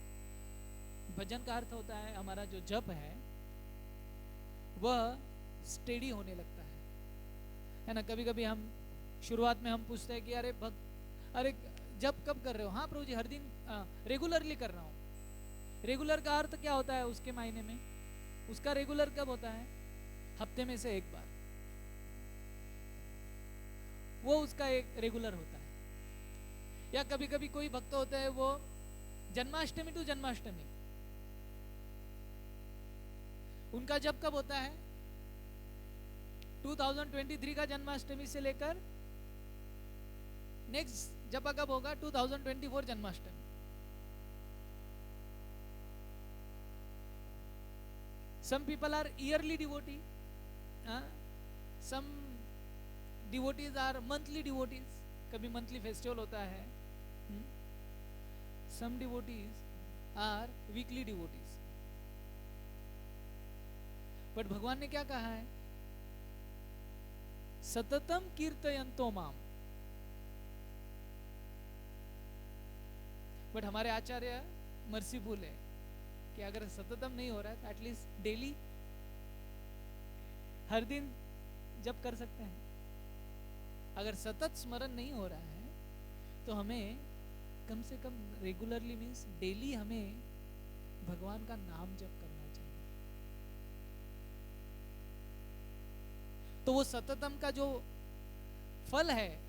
S1: भजन का अर्थ होता है हमारा जो जप है, वह स्टेडी होने लगता है ना। कभी कभी हम शुरुआत में हम पूछते हैं कि अरे अरे जप कब कर रहे हो? हाँ प्रभु जी, हर दिन रेगुलरली कर रहा हूँ। रेगुलर का अर्थ क्या होता है उसके मायने में? उसका रेगुलर कब होता है? हफ्ते में से एक बार, वो उसका एक रेगुलर होता है। या कभी कभी कोई भक्त होता है वो जन्माष्टमी टू जन्माष्टमी, उनका जप कब होता है? 2023 का जन्माष्टमी से लेकर नेक्स्ट जप कब होगा? 2024 Janmashtami. Some people are yearly devotee, some devotees are monthly devotees, कभी monthly festival होता है। Some devotees are weekly devotees। But भगवान ने क्या कहा है? सततम कीर्तयन्तो माम। बट हमारे आचार्य मर्सीफुल है कि अगर सततम नहीं हो रहा है तो एटलीस्ट डेली, हर दिन जप कर सकते हैं। अगर सतत स्मरण नहीं हो रहा है तो हमें कम से कम रेगुलरली, मीन्स डेली, हमें भगवान का नाम जप करना चाहिए। तो वो सततम का जो फल है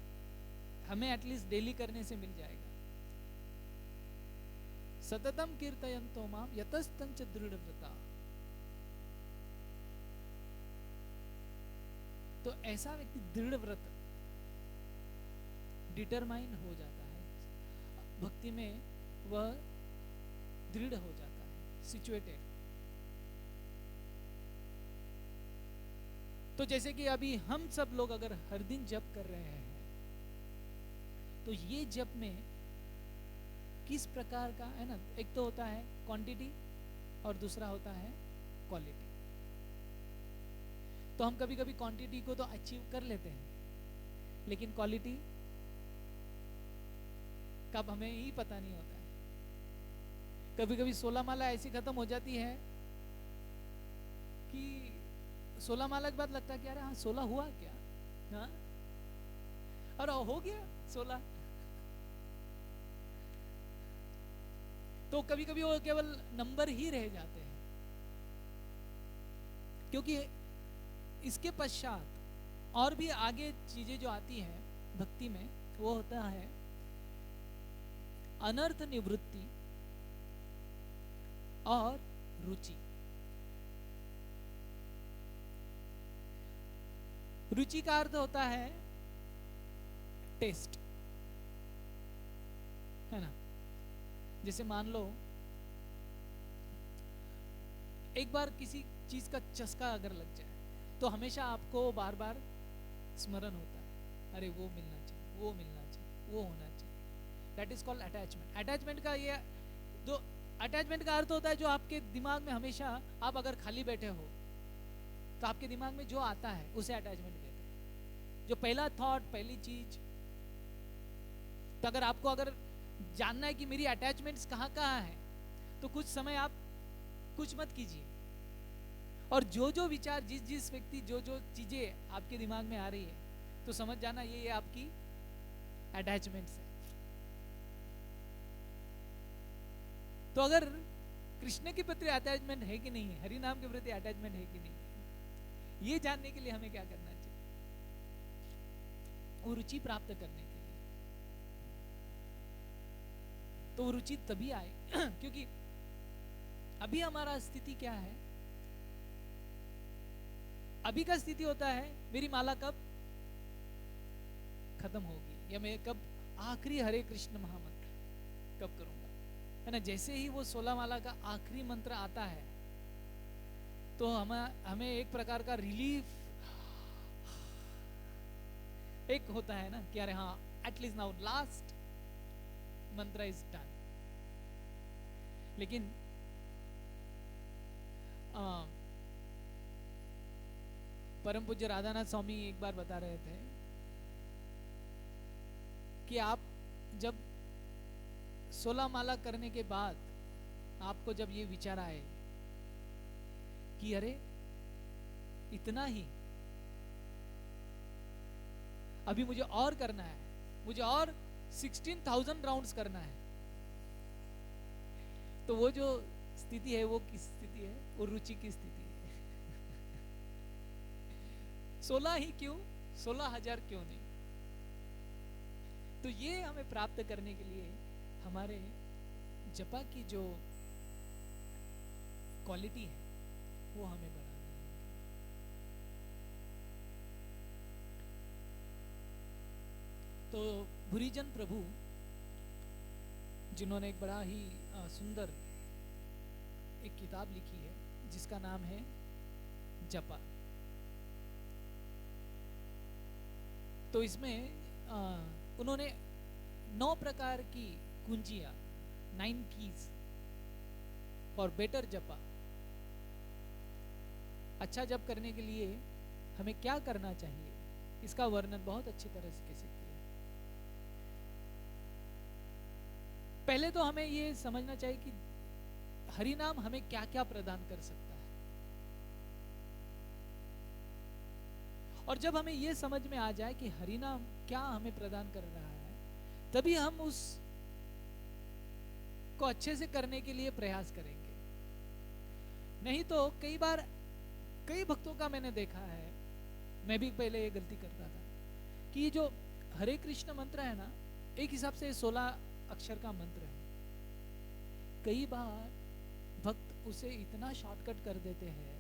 S1: हमें एटलीस्ट डेली करने से मिल जाएगा। सततम कीर्तयन्तो माम यतस्तंच दृढ़व्रता। तो ऐसा व्यक्ति दृढ़ व्रत, डिटरमाइन हो जाता है भक्ति में, वह दृढ़ हो जाता है, सिचुएटेड। तो जैसे कि अभी हम सब लोग अगर हर दिन जप कर रहे हैं, तो ये जप में किस प्रकार का है ना, एक तो होता है क्वांटिटी और दूसरा होता है क्वालिटी। तो हम कभी कभी क्वांटिटी को तो अचीव कर लेते हैं, लेकिन क्वालिटी कब हमें ही पता नहीं होता है। कभी कभी 16 माला ऐसी खत्म हो जाती है कि 16 माला के बाद लगता है कि अरे हाँ 16 हुआ क्या, हाँ और हो गया 16। तो कभी कभी वो केवल नंबर ही रह जाते हैं, क्योंकि इसके पश्चात और भी आगे चीजें जो आती हैं भक्ति में, वो होता है अनर्थ निवृत्ति और रुचि। रुचि का अर्थ होता है टेस्ट, है ना। जैसे मान लो एक बार किसी चीज का चस्का अगर लग जाए तो हमेशा आपको बार बार स्मरण होता है, अरे वो मिलना चाहिए, वो मिलना चाहिए, वो होना चाहिए। That is called attachment. Attachment का ये जो अटैचमेंट का अर्थ होता है जो आपके दिमाग में हमेशा, आप अगर खाली बैठे हो तो आपके दिमाग में जो आता है उसे अटैचमेंट कहते हैं। जो पहला थॉट, पहली चीज, तो अगर आपको अगर जानना है कि मेरी अटैचमेंट्स कहाँ कहाँ है, तो कुछ समय आप कुछ मत कीजिए, और जो जो विचार, जिस जिस व्यक्ति, जो जो चीजें आपके दिमाग में आ रही है, तो समझ जाना ये आपकी अटैचमेंट्स है। तो अगर कृष्ण के प्रति अटैचमेंट है कि नहीं है, हरि नाम के प्रति अटैचमेंट है कि नहीं है, ये जानने के लिए हमें क्या करना चाहिए, वो रुचि प्राप्त करने के लिए। तो वो रुचि तभी आए क्योंकि अभी हमारा स्थिति क्या है, अभी का स्थिति होता है मेरी माला कब खत्म होगी, या मैं कब आखिरी हरे कृष्ण महामंत्र कब करूंगा, है ना। जैसे ही वो 16 माला का आखिरी मंत्र आता है तो हमें एक प्रकार का रिलीफ एक होता है ना कि अरे हाँ एटलीस्ट नाउ लास्ट मंत्र इज डन। लेकिन परम पूज्य राधानाथ स्वामी एक बार बता रहे थे कि आप जब 16 माला करने के बाद आपको जब ये विचार आए कि अरे इतना ही, अभी मुझे और करना है, मुझे और 16,000 राउंड्स करना है, तो वो जो स्थिति है वो किस स्थिति है, वो रुचि की स्थिति है। 16 ही क्यों, 16,000 क्यों नहीं। तो ये हमें प्राप्त करने के लिए हमारे जपा की जो क्वालिटी है वो हमें बढ़ाना है। तो भूरीजन प्रभु जिन्होंने एक बड़ा ही सुंदर एक किताब लिखी है जिसका नाम है जपा, तो इसमें उन्होंने 9 प्रकार की कुंजियां, 9 कीज फॉर बेटर जपा, अच्छा जप करने के लिए हमें क्या करना चाहिए, इसका वर्णन बहुत अच्छी तरह से किया। पहले तो हमें ये समझना चाहिए कि हरि नाम हमें क्या क्या प्रदान कर सकता है, और जब हमें ये समझ में आ जाए कि हरि नाम क्या हमें प्रदान कर रहा है, तभी हम उस को अच्छे से करने के लिए प्रयास करेंगे। नहीं तो कई बार कई भक्तों का मैंने देखा है, मैं भी पहले ये गलती करता था कि ये जो हरे कृष्ण मंत्र है ना, एक हिसाब से 16 अक्षर का मंत्र है, कई बार भक्त उसे इतना शॉर्टकट कर देते हैं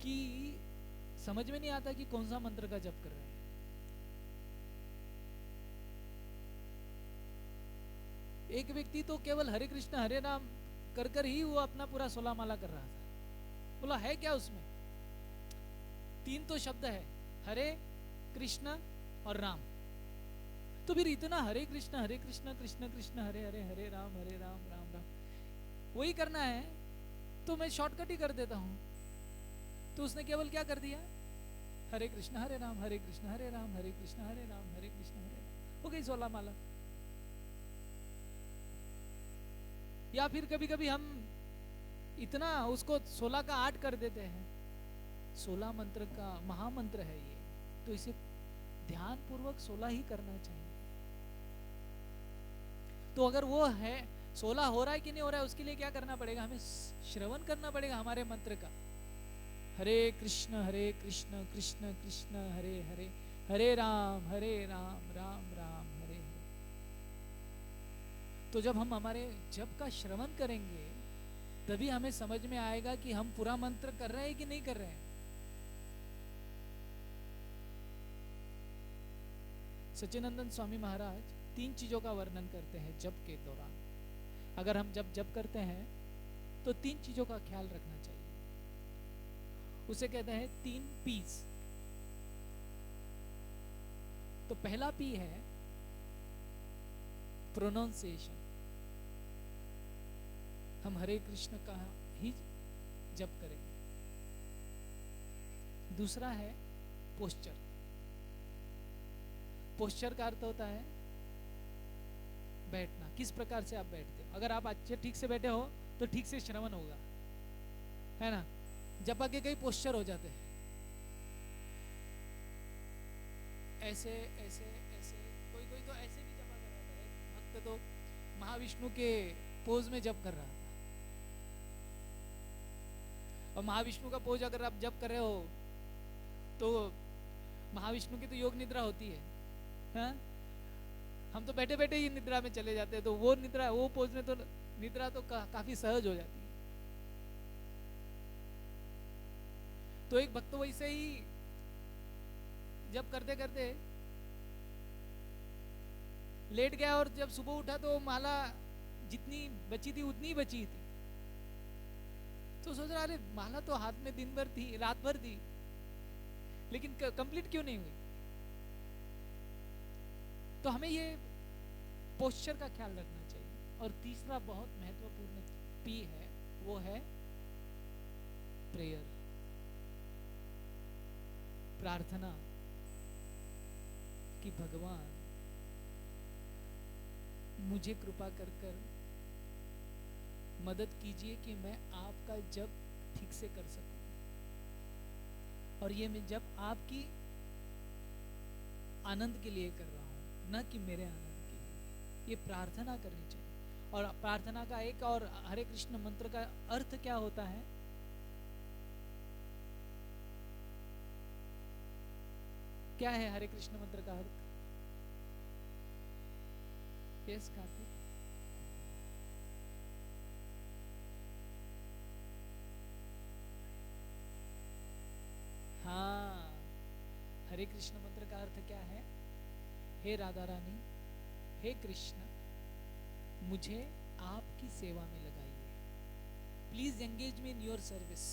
S1: कि समझ में नहीं आता कि कौन सा मंत्र का जप कर रहे हैं। एक व्यक्ति तो केवल हरे कृष्ण हरे राम कर कर ही वो अपना पूरा 16 माला कर रहा था। बोला है क्या उसमें, 3 तो शब्द है, हरे कृष्ण और राम, तो फिर इतना हरे कृष्ण कृष्ण कृष्ण हरे हरे, हरे राम राम राम वही करना है, तो मैं शॉर्टकट ही कर देता हूं। तो उसने केवल क्या कर दिया, हरे कृष्ण हरे राम हरे कृष्ण हरे राम हरे कृष्ण हरे राम हरे कृष्ण हरे राम, हो गई 16 माला। या फिर कभी कभी हम इतना उसको 16 का 8 कर देते हैं। 16 मंत्र का महामंत्र है ये, तो इसे ध्यान पूर्वक 16 ही करना चाहिए। तो अगर वो है 16 हो रहा है कि नहीं हो रहा है, उसके लिए क्या करना पड़ेगा, हमें श्रवण करना पड़ेगा हमारे मंत्र का। हरे कृष्ण कृष्ण कृष्ण हरे हरे, हरे राम राम राम हरे हरे। तो जब हम हमारे जप का श्रवण करेंगे तभी हमें समझ में आएगा कि हम पूरा मंत्र कर रहे हैं कि नहीं कर रहे हैं। सच्चिदानंद स्वामी महाराज 3 चीजों का वर्णन करते हैं जप के दौरान। अगर हम जप करते हैं तो 3 चीजों का ख्याल रखना चाहिए। उसे कहते हैं 3 पीस। तो पहला पी है प्रोनाउंसिएशन। हम हरे कृष्ण का ही जप करेंगे। दूसरा है पोस्चर। पोस्चर का अर्थ होता है बैठना, किस प्रकार से आप बैठते हो। अगर आप अच्छे ठीक से बैठे हो तो ठीक से श्रवण होगा, है ना। जपा के कई पोस्चर हो जाते हैं, ऐसे ऐसे ऐसे, कोई कोई तो ऐसे भी जपा कर रहा था। एक भक्त तो महाविष्णु के पोज में जप कर रहा था। और महाविष्णु का पोज अगर आप जप कर रहे हो तो महाविष्णु की तो योग निद्रा होती है, हाँ? हम तो बैठे बैठे ही निद्रा में चले जाते हैं। तो वो निद्रा, वो पोज में तो निद्रा तो काफी सहज हो जाती है। तो एक भक्त वैसे ही जब करते करते लेट गया और जब सुबह उठा तो माला जितनी बची थी उतनी ही बची थी। तो सोच रहा अरे माला तो हाथ में दिन भर थी, रात भर थी, लेकिन कंप्लीट क्यों नहीं हुई। तो हमें ये पोस्चर का ख्याल रखना चाहिए। और तीसरा बहुत महत्वपूर्ण पी है, वो है प्रेयर, प्रार्थना कि भगवान मुझे कृपा कर कर मदद कीजिए कि मैं आपका जप ठीक से कर सकूं। और ये मैं जब आपकी आनंद के लिए कर रहा हूं, न कि मेरे आनंद के लिए। ये प्रार्थना करनी चाहिए। और प्रार्थना का एक और हरे कृष्ण मंत्र का अर्थ क्या होता है, क्या है हरे कृष्ण मंत्र का अर्थ? यस कार्तिक। हाँ, हरे कृष्ण मंत्र का अर्थ क्या है? हे राधा रानी, हे कृष्ण, मुझे आपकी सेवा में लगाइए। Please engage me in your service.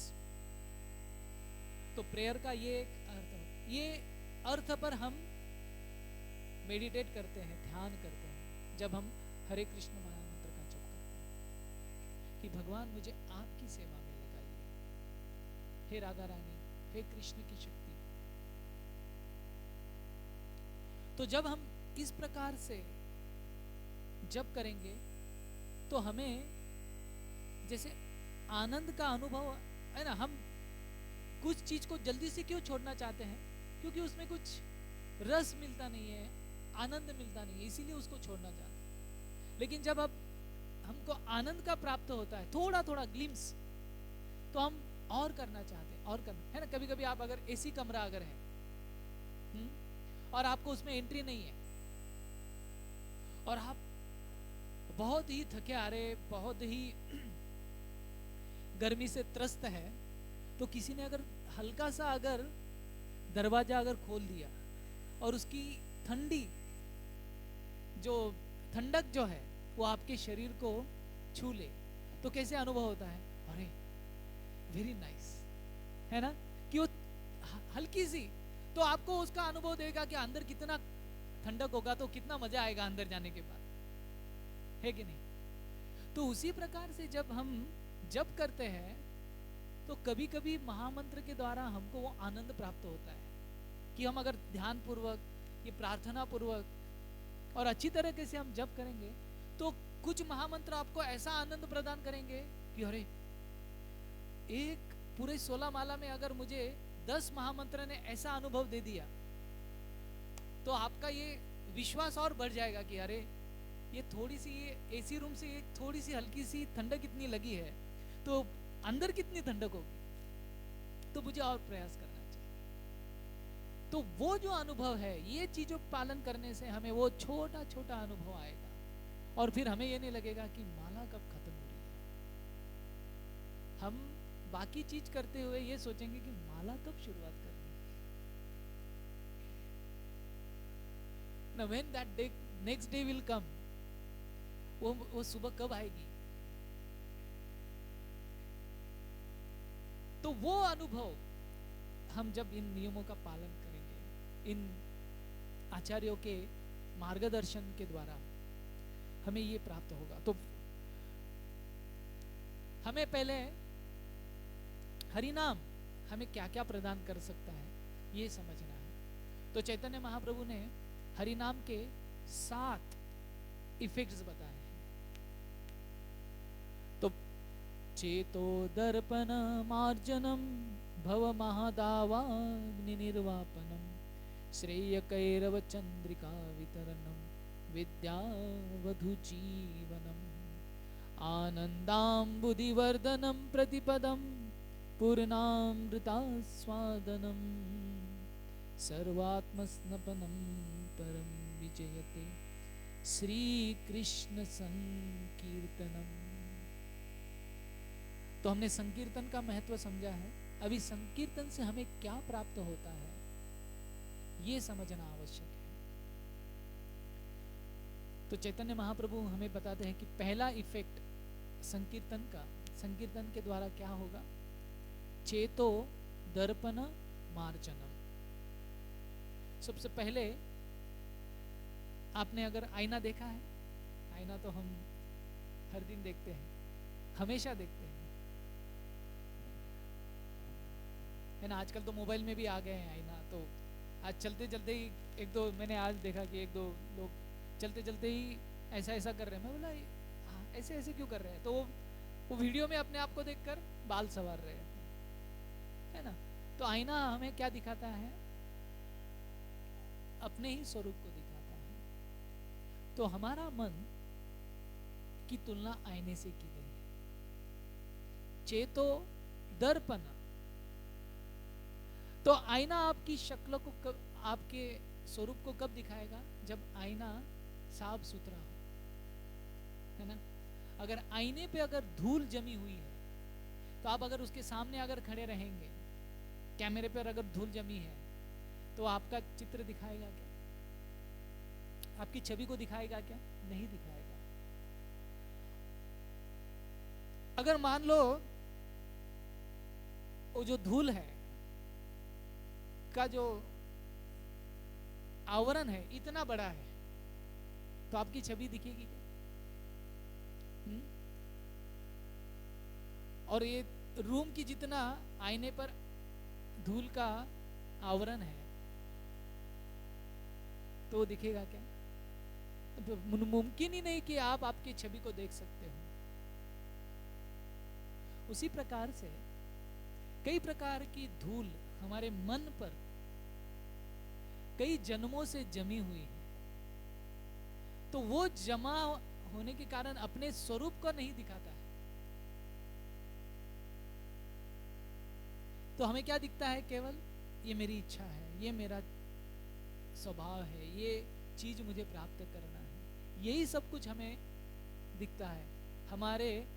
S1: तो प्रेयर का ये एक अर्थ है। ये अर्थ पर हम मेडिटेट करते हैं, ध्यान करते हैं जब हम हरे कृष्ण महामंत्र का जप करते हैं कि भगवान मुझे आपकी सेवा में लगाइए। हे राधा रानी, हे कृष्ण की शक्ति। तो जब हम इस प्रकार से जप करेंगे तो हमें जैसे आनंद का अनुभव है ना। हम कुछ चीज को जल्दी से क्यों छोड़ना चाहते हैं? क्योंकि उसमें कुछ रस मिलता नहीं है, आनंद मिलता नहीं है, इसीलिए उसको छोड़ना चाहते हैं। लेकिन जब अब हमको आनंद का प्राप्त होता है, थोड़ा थोड़ा ग्लिम्स, तो हम और करना चाहते हैं, और करना है ना। कभी कभी आप अगर एसी कमरा अगर है और आपको उसमें एंट्री नहीं है और आप बहुत ही थके आ रहे, बहुत ही गर्मी से त्रस्त है, तो किसी ने अगर हल्का सा अगर दरवाजा अगर खोल दिया और उसकी ठंडी जो ठंडक जो है वो आपके शरीर को छू ले, तो कैसे अनुभव होता है? अरे वेरी नाइस, है ना। कि वो हल्की सी तो आपको उसका अनुभव देगा कि अंदर कितना ठंडक होगा, तो कितना मजा आएगा अंदर जाने के बाद, है कि नहीं। तो उसी प्रकार से जब हम जप करते हैं तो कभी कभी महामंत्र के द्वारा हमको वो आनंद प्राप्त होता है कि हम अगर ध्यान पूर्वक, ये प्रार्थना पूर्वक और अच्छी तरीके से हम जप करेंगे तो कुछ महामंत्र आपको ऐसा आनंद प्रदान करेंगे कि अरे, एक पूरे 16 माला में अगर मुझे 10 महामंत्र ने ऐसा अनुभव दे दिया तो आपका ये विश्वास और बढ़ जाएगा कि अरे, ये थोड़ी सी, ये एसी रूम से एक थोड़ी सी हल्की सी ठंडक इतनी लगी है तो अंदर कितनी ठंडक होगी, तो मुझे और प्रयास करना चाहिए। तो वो जो अनुभव है, ये चीजों पालन करने से हमें वो छोटा छोटा अनुभव आएगा और फिर हमें ये नहीं लगेगा कि माला कब खत्म हो रही है। हम बाकी चीज करते हुए ये सोचेंगे कि माला कब शुरुआत करनी है। Now when that day, next day will come, वो सुबह कब आएगी। तो वो अनुभव हम जब इन नियमों का पालन करेंगे, इन आचार्यों के मार्गदर्शन के द्वारा हमें ये प्राप्त होगा। तो हमें पहले हरिनाम हमें क्या क्या प्रदान कर सकता है ये समझना है। तो चैतन्य महाप्रभु ने हरिनाम के 7 इफेक्ट्स बताए हैं। तो चेतो दर्पण मार्जनम भव महादावाग्नि निर्वापनम श्रेय कैरव चंद्रिका वितरणम विद्यावधु जीवनम आनंदाम्बुधिवर्धनम प्रतिपदम पूर्णामृतास्वादनम सर्वात्मस्नपनम परम विजयते श्री कृष्ण संकीर्तनम। तो हमने संकीर्तन का महत्व समझा है। अभी संकीर्तन से हमें क्या प्राप्त होता है ये समझना आवश्यक है। तो चैतन्य महाप्रभु हमें बताते हैं कि पहला इफेक्ट संकीर्तन का, संकीर्तन के द्वारा क्या होगा, चेतो दर्पण मार्जनम। सबसे पहले आपने अगर आईना देखा है, आईना तो हम हर दिन देखते हैं, हमेशा देखते हैं, है ना। आजकल तो मोबाइल में भी आ गए हैं आईना। तो आज चलते चलते ही एक दो, मैंने आज देखा कि एक दो लोग चलते चलते ही ऐसा ऐसा कर रहे हैं। मैं बोला हाँ, ऐसे ऐसे क्यों कर रहे हैं। तो वो वीडियो में अपने आप को देखकर बाल संवार रहे हैं, है ना। तो आईना हमें क्या दिखाता है, अपने ही स्वरूप को दिखाता है। तो हमारा मन की तुलना आईने से की गई है। चेतो दर्पण, तो आईना आपकी शक्ल को कब, आपके स्वरूप को कब दिखाएगा, जब आईना साफ सुथरा हो, है ना। अगर आईने पे अगर धूल जमी हुई है तो आप अगर उसके सामने अगर खड़े रहेंगे, कैमरे पर अगर धूल जमी है तो आपका चित्र दिखाएगा क्या, आपकी छवि को दिखाएगा क्या, नहीं दिखाएगा। अगर मान लो वो जो धूल है का जो आवरण है इतना बड़ा है तो आपकी छवि दिखेगी क्या। और ये रूम की जितना आईने पर धूल का आवरण है तो वो दिखेगा क्या। तो मुमकिन ही नहीं कि आप आपकी छवि को देख सकते हो। उसी प्रकार से कई प्रकार की धूल हमारे मन पर कई जन्मों से जमी हुई है, तो वो जमा होने के कारण अपने स्वरूप को नहीं दिखाता है। तो हमें क्या दिखता है, केवल ये मेरी इच्छा है, ये मेरा स्वभाव है, ये चीज मुझे प्राप्त करना है, यही सब कुछ हमें दिखता है। हमारे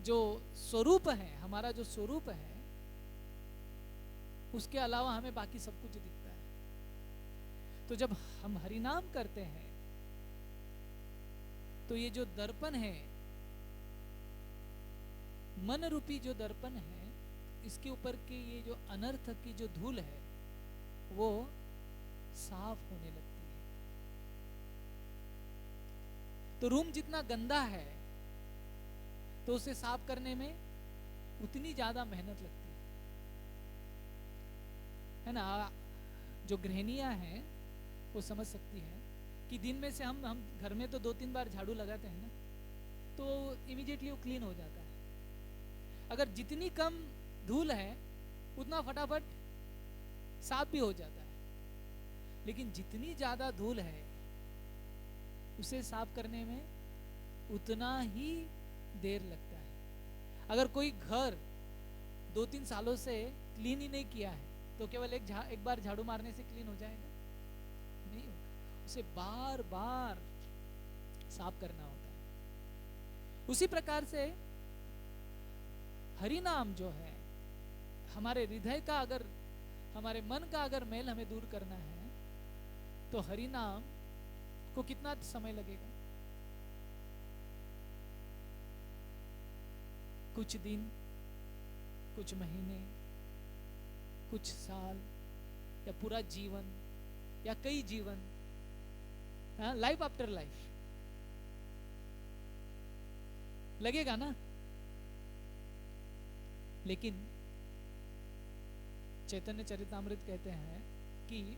S1: जो स्वरूप है, हमारा जो स्वरूप है उसके अलावा हमें बाकी सब कुछ दिखता है। तो जब हम हरिनाम करते हैं तो ये जो दर्पण है, मन रूपी जो दर्पण है, इसके ऊपर की ये जो अनर्थ की जो धूल है वो साफ होने लगती है। तो रूम जितना गंदा है तो उसे साफ करने में उतनी ज्यादा मेहनत लगती है ना। जो गृहिणियां हैं वो समझ सकती है
S2: कि दिन में से हम घर में तो 2-3 बार झाड़ू लगाते हैं ना, तो इमीडिएटली वो क्लीन हो जाता है। अगर जितनी कम धूल है उतना फटाफट साफ भी हो जाता है, लेकिन जितनी ज़्यादा धूल है उसे साफ करने में उतना ही देर लगता है। अगर कोई घर 2-3 सालों से क्लीन ही नहीं किया है तो केवल एक बार झाड़ू मारने से क्लीन हो जाएगा? नहीं होगा, उसे बार बार साफ करना होता है। उसी प्रकार से हरि नाम जो है, हमारे हृदय का अगर, हमारे मन का अगर मैल हमें दूर करना है तो हरि नाम को कितना समय लगेगा? कुछ दिन, कुछ महीने, कुछ साल, या पूरा जीवन, या कई जीवन, लाइफ आफ्टर लाइफ लगेगा ना। लेकिन चैतन्य चरितामृत कहते हैं कि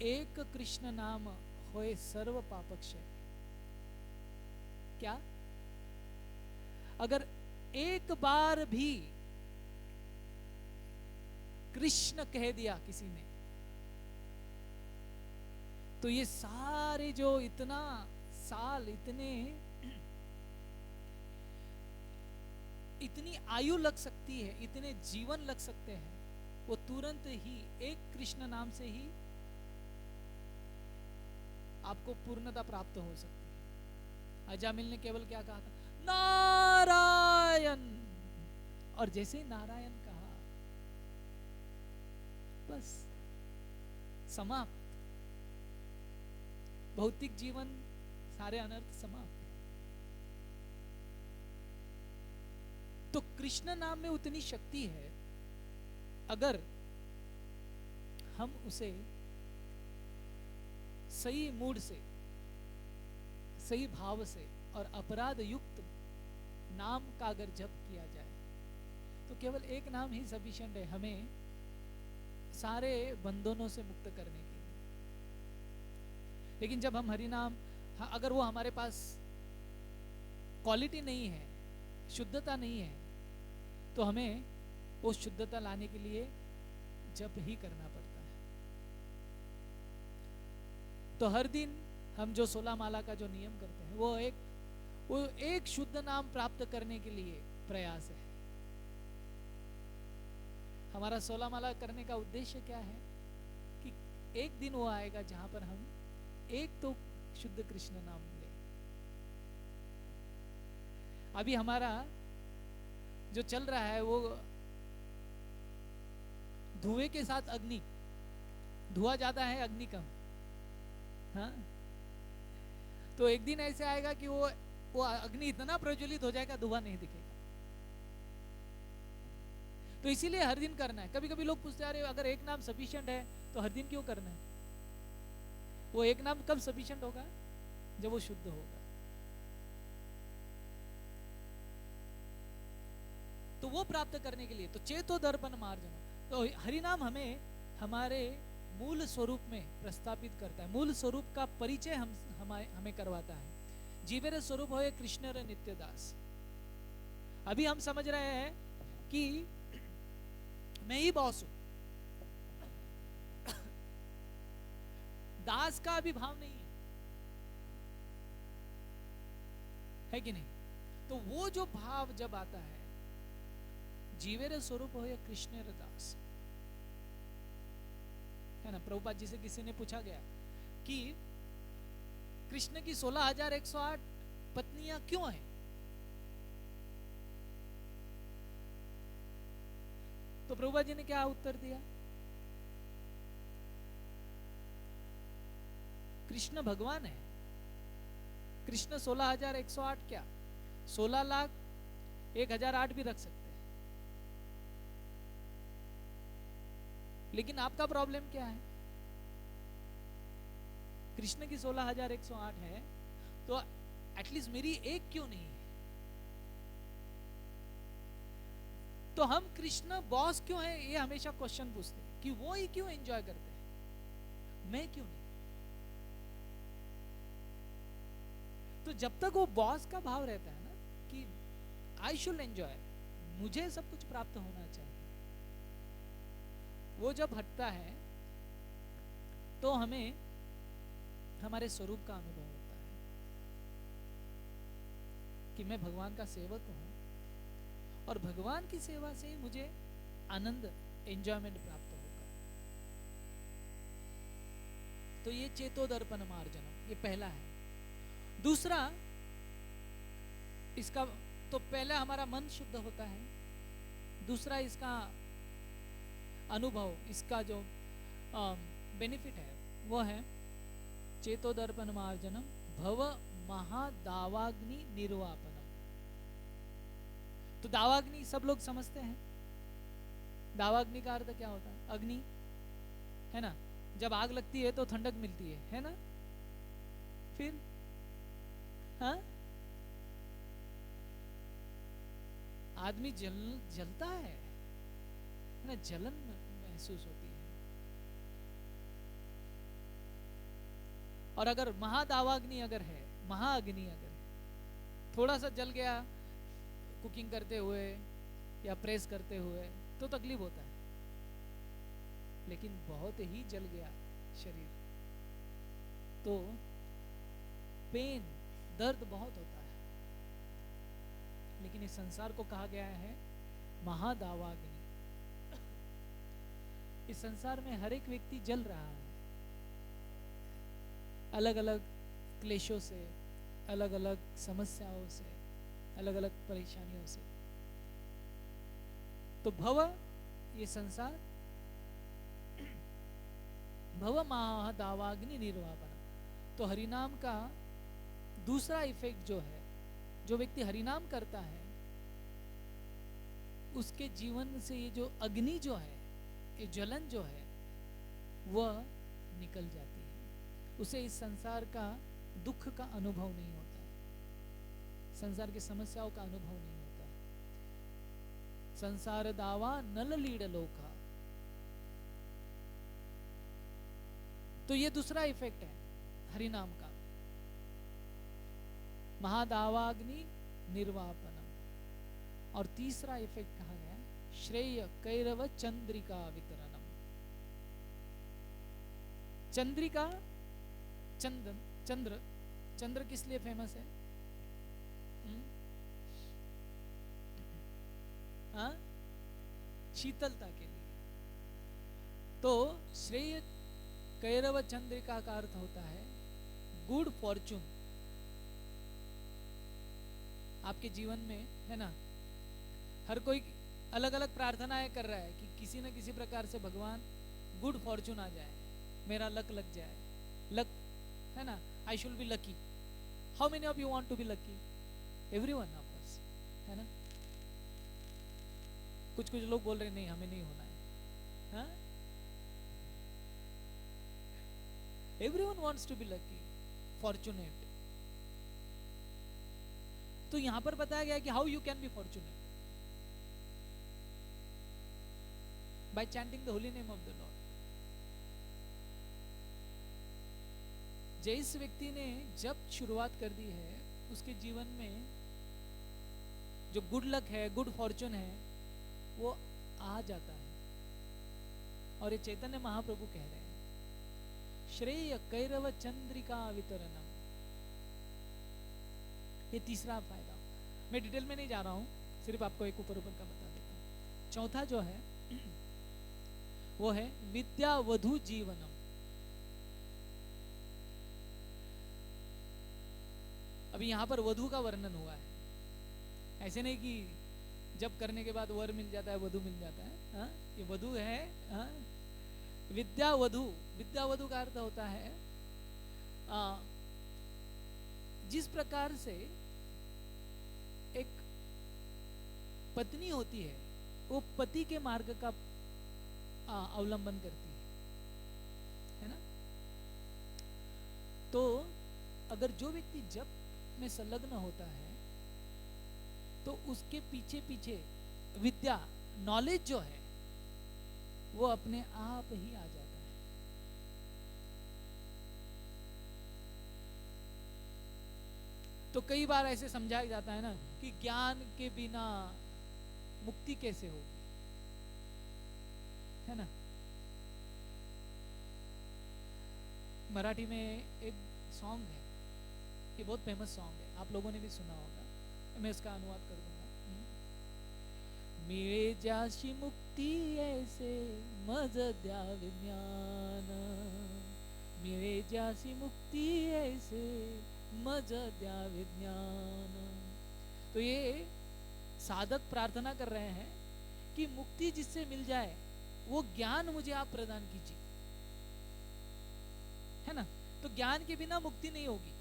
S2: एक कृष्ण नाम होए सर्व पापक्षय। क्या? अगर एक बार भी कृष्ण कह दिया किसी ने तो ये सारे जो इतना साल, इतनी आयु लग सकती है, इतने जीवन लग सकते हैं, वो तुरंत ही एक कृष्ण नाम से ही आपको पूर्णता प्राप्त हो सकती है। अजामिल ने केवल क्या कहा था? नारायण। और जैसे नारायण कहा बस समाप्त, भौतिक जीवन, सारे अनर्थ समाप्त। तो कृष्ण नाम में उतनी शक्ति है, अगर हम उसे सही मूड से, सही भाव से और अपराध युक्त नाम का अगर जप किया जाए तो केवल एक नाम ही सफिशिएंट है हमें सारे बंधनों से मुक्त करने के लिए। लेकिन जब हम हरि नाम, अगर वो हमारे पास क्वालिटी नहीं है, शुद्धता नहीं है, तो हमें वो शुद्धता लाने के लिए जप ही करना पड़ता है। तो हर दिन हम जो 16 माला का जो नियम करते हैं वो एक शुद्ध नाम प्राप्त करने के लिए प्रयास है। हमारा 16 माला करने का उद्देश्य क्या है कि एक दिन वो आएगा जहां पर हम एक तो शुद्ध कृष्ण नाम ले। अभी हमारा जो चल रहा है वो धुएं के साथ अग्नि, धुआं ज्यादा है अग्नि कम। हाँ, तो एक दिन ऐसे आएगा कि वो अग्नि इतना प्रज्वलित हो जाएगा धुआं नहीं दिखेगा। तो इसीलिए हर दिन करना है। कभी कभी लोग पूछते आ रहे, अगर एक नाम सफिशिएंट है तो हर दिन क्यों करना है? वो एक नाम कब सफिशिएंट होगा? जब वो शुद्ध होगा। तो वो प्राप्त करने के लिए तो चेतो दर्पण मार्जन, तो हरि नाम हमें हमारे मूल स्वरूप में प्रस्थापित करता है। मूल स्वरूप का परिचय हमें करवाता है। जीवेर स्वरूप होए कृष्ण रे नित्यदास। अभी हम समझ रहे हैं कि मैं ही बॉस हूं, दास का अभी भाव नहीं है कि नहीं? तो वो जो भाव जब आता है, जीवेर स्वरूप होए कृष्ण रे दास, है ना। प्रभुपाद जी से किसी ने पूछा गया कि कृष्ण की 16,108 पत्नियां क्यों हैं? तो प्रभुपाद जी ने क्या उत्तर दिया? कृष्ण भगवान है। कृष्ण 16,108 क्या, 16,01,008 भी रख सकते हैं। लेकिन आपका प्रॉब्लम क्या है? कृष्ण की 16,108 है तो एटलीस्ट मेरी एक क्यों नहीं है? तो हम कृष्ण बॉस क्यों है ये हमेशा क्वेश्चन पूछते हैं कि वो ही क्यों एंजॉय करते हैं, मैं क्यों नहीं? तो जब तक वो बॉस का भाव रहता है ना कि आई शुड एंजॉय, मुझे सब कुछ प्राप्त होना चाहिए, वो जब हटता है तो हमें हमारे स्वरूप का अनुभव होता है कि मैं भगवान का सेवक हूं और भगवान की सेवा से मुझे आनंद, एंजॉयमेंट प्राप्त होगा। तो ये चेतोदर्पण मार्जनम, ये पहला है। दूसरा, इसका तो पहला हमारा मन शुद्ध होता है, दूसरा इसका अनुभव, इसका जो बेनिफिट है वो है चेतोदर्पण मार्जनम भव महादावाग्नि निर्वापनम। तो दावाग्नि सब लोग समझते हैं, दावाग्नि का अर्थ क्या होता है? अग्नि है ना, जब आग लगती है तो ठंडक मिलती है ना, फिर हाँ आदमी जलता है ना, जलन महसूस होती है। और अगर महादावाग्नि अगर है, महाअग्नि अगर है, थोड़ा सा जल गया कुकिंग करते हुए या प्रेस करते हुए तो तकलीफ होता है, लेकिन बहुत ही जल गया शरीर तो पेन, दर्द बहुत होता है। लेकिन इस संसार को कहा गया है महादावाग्नि। इस संसार में हर एक व्यक्ति जल रहा है, अलग अलग क्लेशों से, अलग अलग समस्याओं से, अलग अलग परेशानियों से। तो भव, ये संसार, भव महादावाग्नि निर्वापन। तो हरिनाम का दूसरा इफेक्ट जो है, जो व्यक्ति हरिनाम करता है उसके जीवन से ये जो अग्नि जो है, ये जलन जो है वह निकल जाती है। उसे इस संसार का दुख का अनुभव नहीं होता है, संसार की समस्याओं का अनुभव नहीं होता है। संसार दावा नल लीड लोका। तो ये दूसरा इफेक्ट है हरिनाम का, महादावाग्नि निर्वापनम। और तीसरा इफेक्ट कहा गया श्रेय कैरव चंद्रिका वितरणम। चंद्रिका, चंदन, चंद्र, चंद्र किस लिए फेमस है? हाँ, शीतलता के लिए। तो श्रेय कैरव चंद्रिका का अर्थ होता है गुड फॉर्चून। आपके जीवन में है ना, हर कोई अलग अलग प्रार्थनाएं कर रहा है कि किसी न किसी प्रकार से भगवान गुड फॉर्चून आ जाए, मेरा लक लग जाए, लक है ना, I should be lucky. How many of you want to be lucky? Everyone of us, है ना। कुछ कुछ लोग बोल रहे नहीं, हमें नहीं होना है, हाँ? Everyone wants to be lucky, fortunate. तो यहां पर बताया गया कि how you can be fortunate, by chanting the holy name of the lord. जिस व्यक्ति ने जब शुरुआत कर दी है उसके जीवन में जो गुड लक है, गुड फॉर्चून है, वो आ जाता है। और ये चैतन्य महाप्रभु कह रहे हैं श्रेय कैरव चंद्रिका वितरणम। ये तीसरा फायदा, मैं डिटेल में नहीं जा रहा हूं, सिर्फ आपको एक ऊपर ऊपर का बता देता हूं। चौथा जो है वो है विद्या वधु जीवनम। अभी यहां पर वधु का वर्णन हुआ है, ऐसे नहीं कि जब करने के बाद वर मिल जाता है, वधु मिल जाता है, हाँ? ये वधु है, हाँ? विद्या वधु। विद्या वधु का अर्थ होता है जिस प्रकार से एक पत्नी होती है वो पति के मार्ग का अवलंबन करती है ना। तो अगर जो व्यक्ति जप में संलग्न होता है तो उसके पीछे पीछे विद्या, नॉलेज जो है वो अपने आप ही आ जाता है। तो कई बार ऐसे समझाया जाता है ना कि ज्ञान के बिना मुक्ति कैसे होगी, है ना। मराठी में एक सॉन्ग है, ये बहुत फेमस सॉन्ग है, आप लोगों ने भी सुना होगा, मैं इसका अनुवाद कर दूंगा। मिळे ज्याशी मुक्ती ऐसे मज द्यावे ज्ञान, मिळे ज्याशी मुक्ती ऐसे मज द्यावे ज्ञान। तो ये साधक प्रार्थना कर रहे हैं कि मुक्ति जिससे मिल जाए वो ज्ञान मुझे आप प्रदान कीजिए, है ना। तो ज्ञान के बिना मुक्ति नहीं होगी,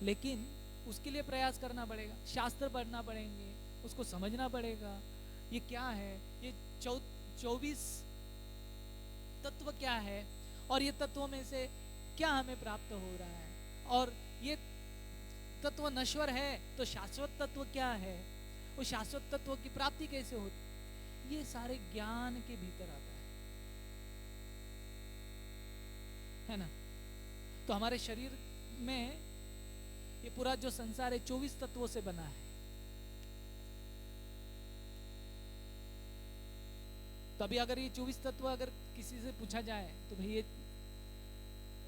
S2: लेकिन उसके लिए प्रयास करना पड़ेगा, शास्त्र पढ़ना पड़ेंगे, उसको समझना पड़ेगा ये क्या है, ये 24 तत्व क्या है, और ये तत्वों में से क्या हमें प्राप्त हो रहा है, और ये तत्व नश्वर है तो शाश्वत तत्व क्या है, वो शाश्वत तत्व की प्राप्ति कैसे होती, ये सारे ज्ञान के भीतर आता है ना। तो हमारे शरीर में ये पूरा जो संसार है 24 तत्वों से बना है। तो अभी अगर ये 24 तत्व अगर किसी से पूछा जाए तो भाई ये,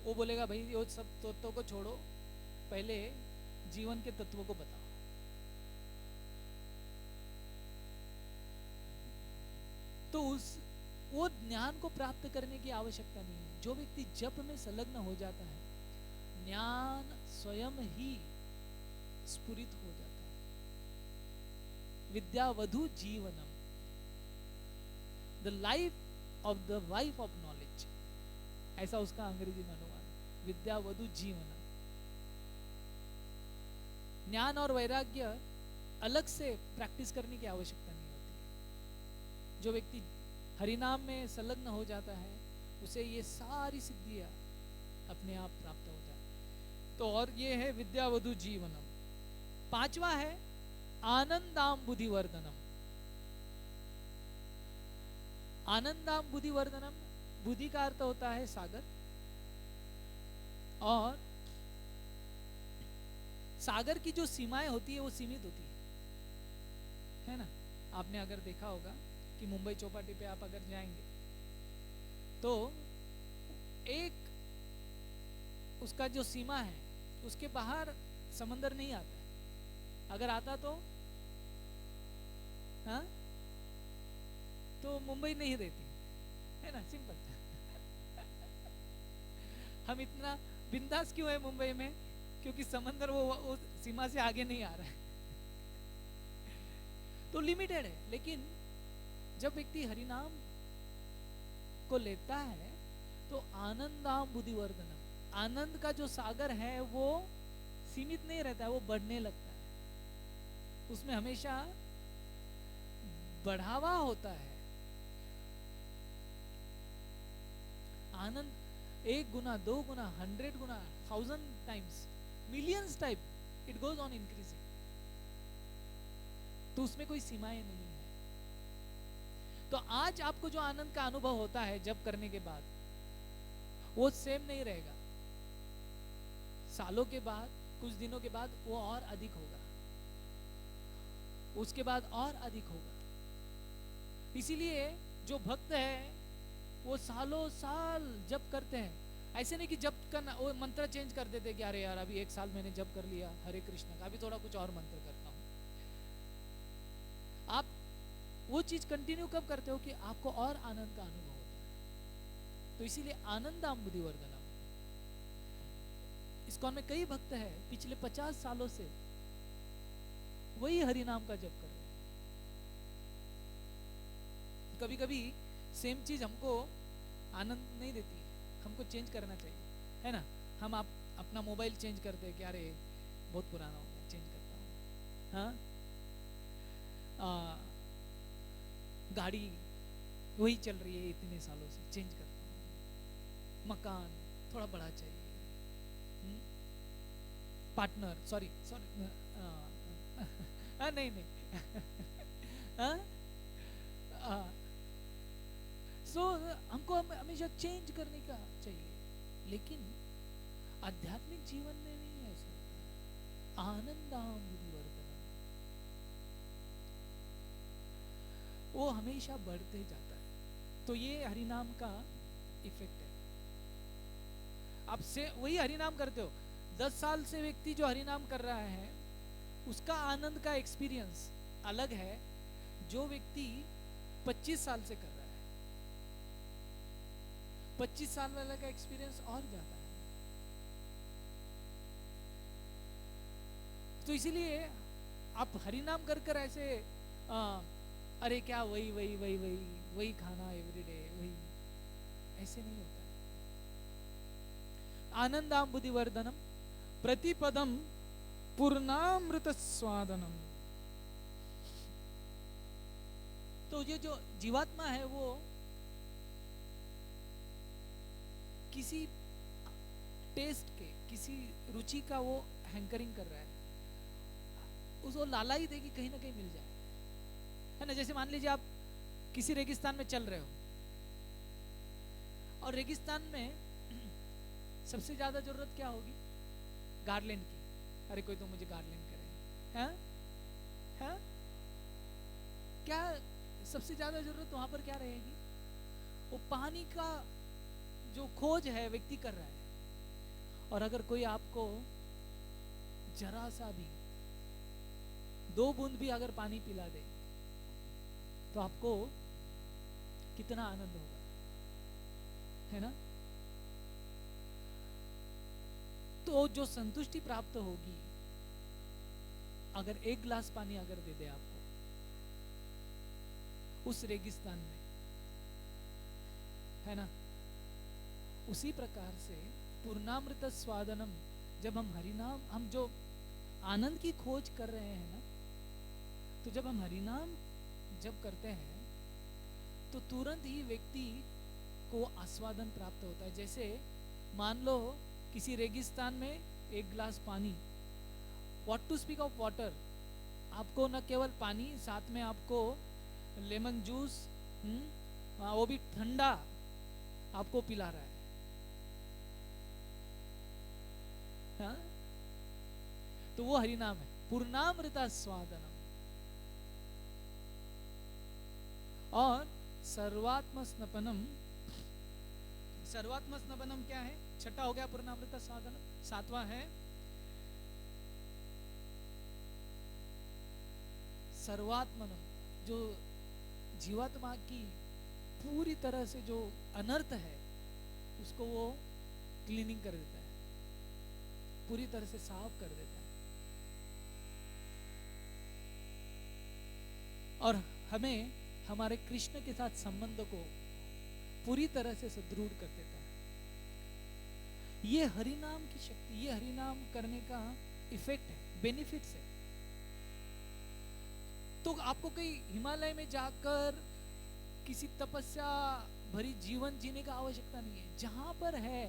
S2: वो बोलेगा भाई ये सब तत्वों को छोड़ो, पहले जीवन के तत्वों को बताओ। तो वो ज्ञान को प्राप्त करने की आवश्यकता नहीं है। जो व्यक्ति जप में संलग्न हो जाता है, ज्ञान स्वयं ही स्फुरित हो जाता है। विद्यावधु जीवनम, the life of the wife of knowledge, ऐसा उसका अंग्रेजी में अनुवाद है, विद्यावधु जीवनम। ज्ञान और वैराग्य अलग से प्रैक्टिस करने की आवश्यकता नहीं होती है। जो व्यक्ति हरिनाम में संलग्न हो जाता है उसे ये सारी सिद्धियां अपने आप प्राप्त हो जाती है। तो और ये है विद्यावधु जीवनम। पांचवा है आनंदाम बुद्धिवर्धनम। आनंदाम बुद्धिवर्धनम, बुद्धि का अर्थ होता है सागर, और सागर की जो सीमाएं होती है वो सीमित होती है ना। आपने अगर देखा होगा कि मुंबई चौपाटी पे आप अगर जाएंगे तो एक उसका जो सीमा है उसके बाहर समंदर नहीं आता है। अगर आता तो हाँ, तो मुंबई नहीं रहती, है ना, सिंपल। हम इतना बिंदास क्यों है मुंबई में, क्योंकि समंदर वो सीमा से आगे नहीं आ रहा है। तो लिमिटेड है। लेकिन जब व्यक्ति हरिनाम को लेता है तो आनंदाम बुद्धिवर्धनम, आनंद का जो सागर है वो सीमित नहीं रहता है, वो बढ़ने लगता है, उसमें हमेशा बढ़ावा होता है। आनंद 1 गुना, 2 गुना, 100 गुना, 1000 times, millions type, it goes on increasing. तो उसमें कोई सीमाएं नहीं है। तो आज आपको जो आनंद का अनुभव होता है जब करने के बाद, वो सेम नहीं रहेगा। सालों के बाद, कुछ दिनों के बाद वो और अधिक होगा, उसके बाद और अधिक होगा। इसीलिए जो भक्त है वो सालों साल जप करते हैं। ऐसे नहीं कि जप करना, वो मंत्र चेंज कर देते कि अरे यार अभी 1 साल मैंने जप कर लिया हरे कृष्ण का, अभी थोड़ा कुछ और मंत्र करता हूं। आप वो चीज कंटिन्यू कब करते हो कि आपको और आनंद का अनुभव होता है। तो इसीलिए आनंदाम बुद्धिवर्धनम। इस्कॉन में कई भक्त हैं पिछले 50 सालों से वही हरिनाम का जप कर रहे हैं। कभी कभी सेम चीज हमको आनंद नहीं देती है, हमको चेंज करना चाहिए, है ना। हम आप अपना मोबाइल चेंज करते हैं कि अरे बहुत पुराना हो गया, चेंज करता हूँ। हाँ, गाड़ी वही चल रही है इतने सालों से, चेंज करता हूँ। मकान थोड़ा बड़ा चाहिए। पार्टनर, सॉरी नहीं सो हमको हमेशा चेंज करने का चाहिए। लेकिन आध्यात्मिक जीवन में नहीं ऐसा होता है। आनंदामृतवर्धनम, वो हमेशा बढ़ते जाता है। तो ये हरिनाम का इफेक्ट है। आप से वही हरिनाम करते हो, 10 साल से व्यक्ति जो हरिनाम कर रहा है उसका आनंद का एक्सपीरियंस अलग है जो व्यक्ति 25 साल से कर रहा है। 25 साल वाले का एक्सपीरियंस और ज्यादा है। तो इसीलिए आप हरिनाम कर कर ऐसे अरे क्या वही वही वही वही वही खाना एवरीडे वही, ऐसे नहीं होता है। आनंदाम बुद्धिवर्धनम प्रतिपदम पूर्णामृत स्वादनम। तो ये जो जीवात्मा है वो किसी टेस्ट के, किसी रुचि का वो हैंकरिंग कर रहा है, उसको लालाई देगी कहीं ना कहीं मिल जाए, है ना। जैसे मान लीजिए आप किसी रेगिस्तान में चल रहे हो और रेगिस्तान में सबसे ज्यादा जरूरत क्या होगी? गार्डलैंड की। अरे कोई तो मुझे गार्डलैंड करे, हैं हैं? क्या सबसे ज्यादा जरूरत वहां पर क्या रहेगी? वो पानी का जो खोज है व्यक्ति कर रहा है। और अगर कोई आपको जरा सा भी 2 बूंद भी अगर पानी पिला दे तो आपको कितना आनंद होगा, है ना। तो जो संतुष्टि प्राप्त होगी अगर 1 गिलास पानी अगर दे दे आपको उस रेगिस्तान में, है ना, उसी प्रकार से पूर्णामृत स्वादनम, जब हम हरिनाम, हम जो आनंद की खोज कर रहे हैं ना, तो जब हम हरिनाम जब करते हैं तो तुरंत ही व्यक्ति को आस्वादन प्राप्त होता है। जैसे मान लो किसी रेगिस्तान में 1 गिलास पानी, what to speak of water, आपको न केवल पानी, साथ में आपको लेमन जूस, वो भी ठंडा आपको पिला रहा है, हाँ? तो वो हरिनाम है, पूर्णामृता स्वादनम। और सर्वात्म स्नपनम, सर्वात्म स्नपनम क्या है? छठा हो गया पूर्णामृता स्वादनम। 7वां है सर्वात्मनम, जो जीवात्मा की पूरी तरह से जो अनर्थ है उसको वो क्लीनिंग कर देता है, पूरी तरह से साफ कर देता है और हमें हमारे कृष्ण के साथ संबंध को पूरी तरह से सुदृढ़ कर देता है। ये हरिनाम की शक्ति, ये हरिनाम करने का इफेक्ट है, बेनिफिट्स है। तो आपको कहीं हिमालय में जाकर किसी तपस्या भरी जीवन जीने का आवश्यकता नहीं है। जहां पर है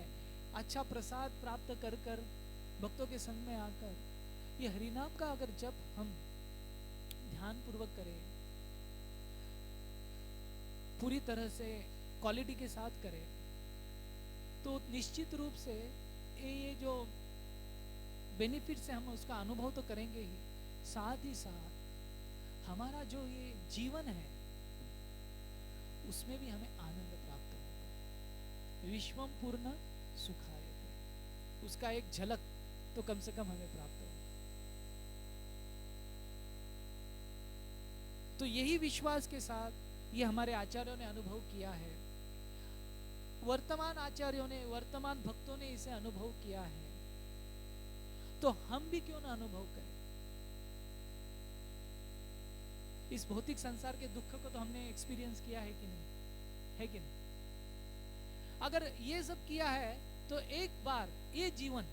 S2: अच्छा प्रसाद प्राप्त कर कर भक्तों के संग में आकर ये हरिनाम का अगर जब हम ध्यान पूर्वक करें, पूरी तरह से क्वालिटी के साथ करें, तो निश्चित रूप से ये जो बेनिफिट से हम उसका अनुभव तो करेंगे ही, साथ ही साथ हमारा जो ये जीवन है उसमें भी हमें आनंद प्राप्त होगा। विश्वम पूर्ण सुखायते, उसका एक झलक तो कम से कम हमें प्राप्त होगा। तो यही विश्वास के साथ ये हमारे आचार्यों ने अनुभव किया है, वर्तमान आचार्यों ने, वर्तमान भक्तों ने इसे अनुभव किया है, तो हम भी क्यों ना अनुभव करें। इस भौतिक संसार के दुख को तो हमने एक्सपीरियंस किया है कि नहीं, है कि नहीं? अगर ये सब किया है तो एक बार ये जीवन,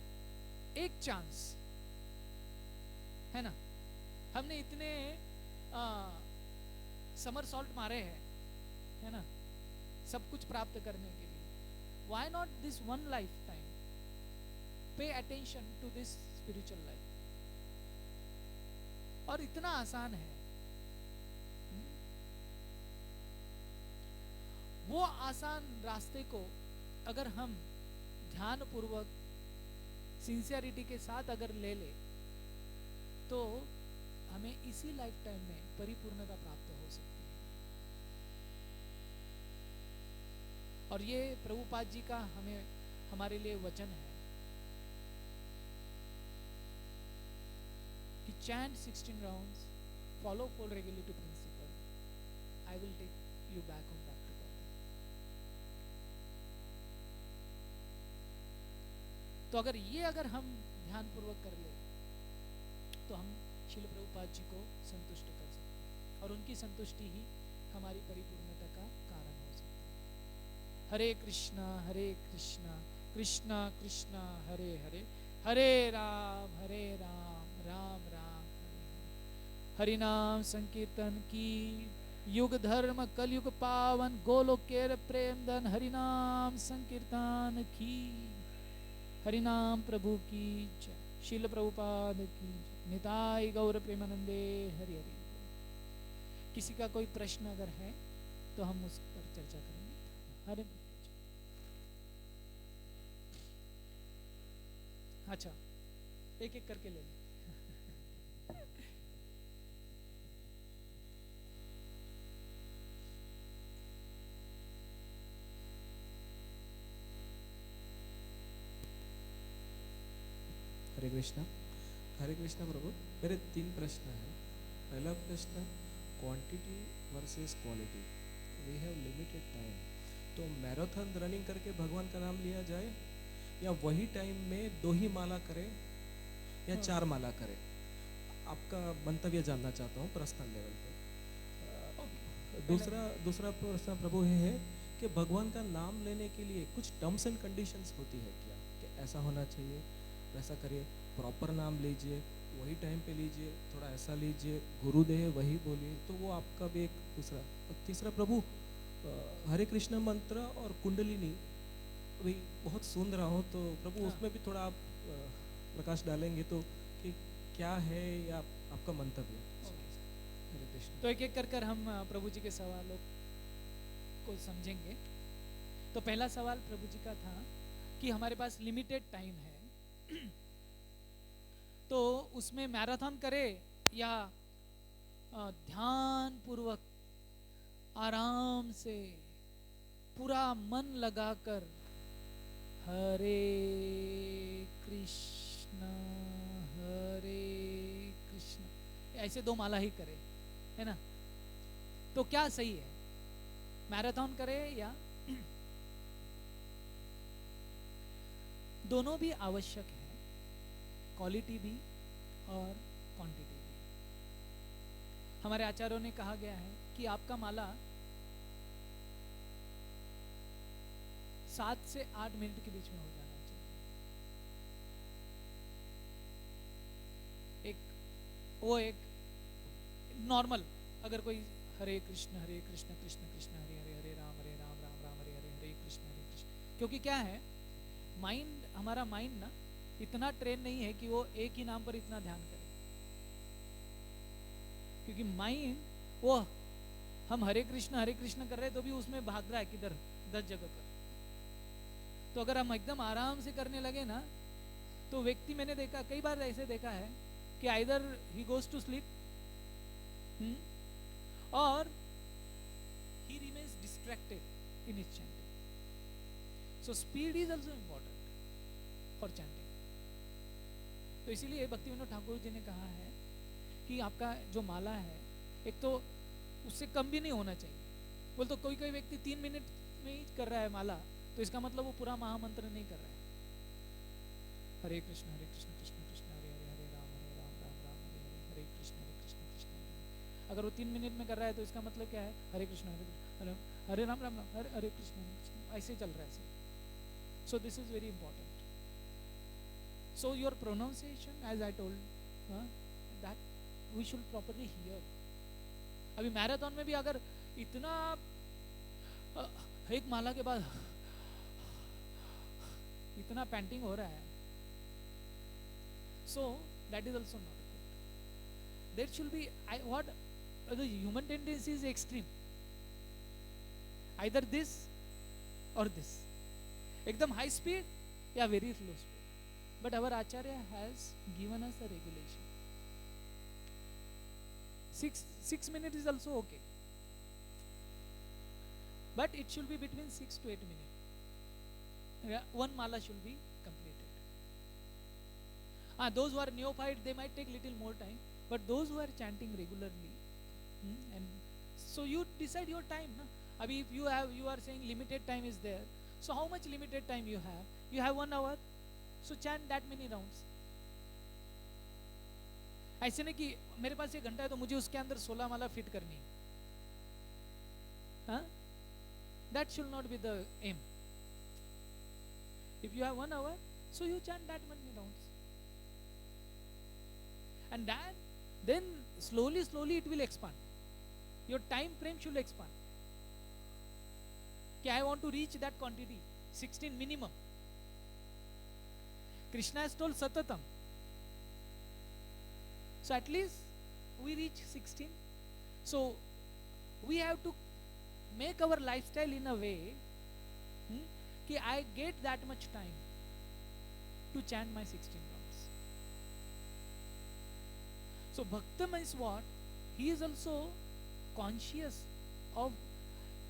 S2: एक चांस, है ना, हमने इतने समर सॉल्ट मारे हैं, है ना, सब कुछ प्राप्त करने के लिए। Why not this one lifetime pay attention to this spiritual life? और इतना आसान है, वो आसान रास्ते को अगर हम ध्यान पूर्वक सिंसियरिटी के साथ अगर ले ले तो हमें इसी लाइफ टाइम में परिपूर्णता प्राप्त हो सकती है। और ये प्रभुपाद जी का हमें हमारे लिए वचन है कि chant 16 rounds, follow 4 regulative principle, I will take you back on back to God. तो अगर हम ध्यान पूर्वक कर ले तो हम श्रील प्रभुपाद जी को संतुष्ट कर सकते हैं और उनकी संतुष्टि ही हमारी परिपूर्णता का कारण हो सकती है। हरे कृष्णा कृष्णा कृष्णा हरे हरे, हरे राम राम राम हरे हरे। हरि नाम संकीर्तन की, युग धर्म कलयुग पावन, गोलोकेर प्रेम धन, हरि नाम संकीर्तन की। हरि नाम प्रभु की जय। शील प्रभुपाद की जय। निताई गौर प्रेमानंदे हरि हरि। किसी का कोई प्रश्न अगर है तो हम उस पर चर्चा करेंगे। हरे अच्छा, एक एक करके ले लें।
S3: हरे कृष्णा प्रभु। मेरे 3 प्रश्न हैं। पहला प्रश्न, quantity versus quality. We have limited time, तो मैराथन रनिंग करके भगवान का नाम लिया जाए या वही टाइम में 2 ही माला करें या 4 माला करें? आपका मंतव्य जानना चाहता हूँ पर्सनल लेवल पे। दूसरा प्रश्न प्रभु ये है कि भगवान का नाम लेने के लिए कुछ टर्म्स एंड कंडीशंस होती है क्या, कि ऐसा होना चाहिए, वैसा करिए, प्रॉपर नाम लीजिए, वही टाइम पे लीजिए, थोड़ा ऐसा लीजिए, गुरुदेव वही बोलिए, तो वो आपका भी एक दूसरा। और तीसरा प्रभु, हरे कृष्ण मंत्र और कुंडलिनी अभी बहुत सुन रहा हूँ, तो प्रभु उसमें भी थोड़ा आप प्रकाश डालेंगे तो कि क्या है या आपका मंतव्य। हरे कृष्ण।
S2: तो एक एक कर हम प्रभु जी के सवालों को समझेंगे। तो पहला सवाल प्रभु जी का था कि हमारे पास लिमिटेड टाइम है तो उसमें मैराथन करे या ध्यान पूर्वक आराम से पूरा मन लगाकर हरे कृष्ण ऐसे 2 माला ही करे, है ना? तो क्या सही है, मैराथन करे या दोनों भी आवश्यक है, क्वालिटी भी और क्वांटिटी भी। हमारे आचार्यों ने कहा गया है कि आपका माला 7 से 8 मिनट के बीच में हो जाना चाहिए। एक नॉर्मल, अगर कोई हरे कृष्ण कृष्ण कृष्ण हरे हरे, हरे राम राम राम हरे हरे, हरे कृष्ण। क्योंकि क्या है, माइंड, हमारा माइंड ना इतना ट्रेन नहीं है कि वो एक ही नाम पर इतना ध्यान करे। क्योंकि माइंड वो हम हरे कृष्ण कर रहे हैं तो भी उसमें भाग रहा है किधर 10 जगह पर। तो अगर हम एकदम आराम से करने लगे ना तो व्यक्ति, मैंने देखा कई बार ऐसे देखा है कि either he goes to sleep और he remains distracted in his chanting. So speed is also important for chanting. तो इसीलिए भक्ति विनोद ठाकुर जी ने कहा है कि आपका जो माला है एक तो उससे कम भी नहीं होना चाहिए। बोल तो कोई व्यक्ति 3 मिनट में ही कर रहा है माला, तो इसका मतलब वो पूरा महामंत्र नहीं कर रहा है। हरे कृष्ण कृष्ण कृष्ण हरे हरे, हरे राम राम राम हरे हरे, हरे कृष्ण कृष्ण हरे। अगर वो 3 मिनट में कर रहा है तो इसका मतलब क्या है, हरे कृष्ण हरे राम राम राम हरे कृष्ण, ऐसे चल रहा है सब। So this is very important. So your pronunciation, as I told, that we should properly hear. अभी मैराथन में भी अगर इतना एक माला के बाद इतना पैंटिंग हो रहा है, so that is also not good. There should be what the human tendency is extreme. Either this or this. एकदम हाई स्पीड या very slow speed. but our Acharya has given us a regulation. 6 minutes is also okay, but it should be between 6 to 8 minutes. Yeah, one mala should be completed. Those who are neophyte, they might take little more time, but those who are chanting regularly, and so you decide your time. Na? Abhi if you are saying limited time is there, so how much limited time you have? You have 1 hour, so chant that many rounds. ऐसे नहीं कि मेरे पास 1 घंटा है तो मुझे उसके अंदर 16 माला फिट करनी है. हाँ? That should not be the aim. If you have 1 hour, so you chant that many rounds. And then slowly it will expand. Your time frame should expand. Okay, I want to reach that quantity, 16 minimum. Krishna has told Satatam. So at least we reach 16. So we have to make our lifestyle in a way that I get that much time to chant my 16 rounds. So Bhaktam is what? He is also conscious of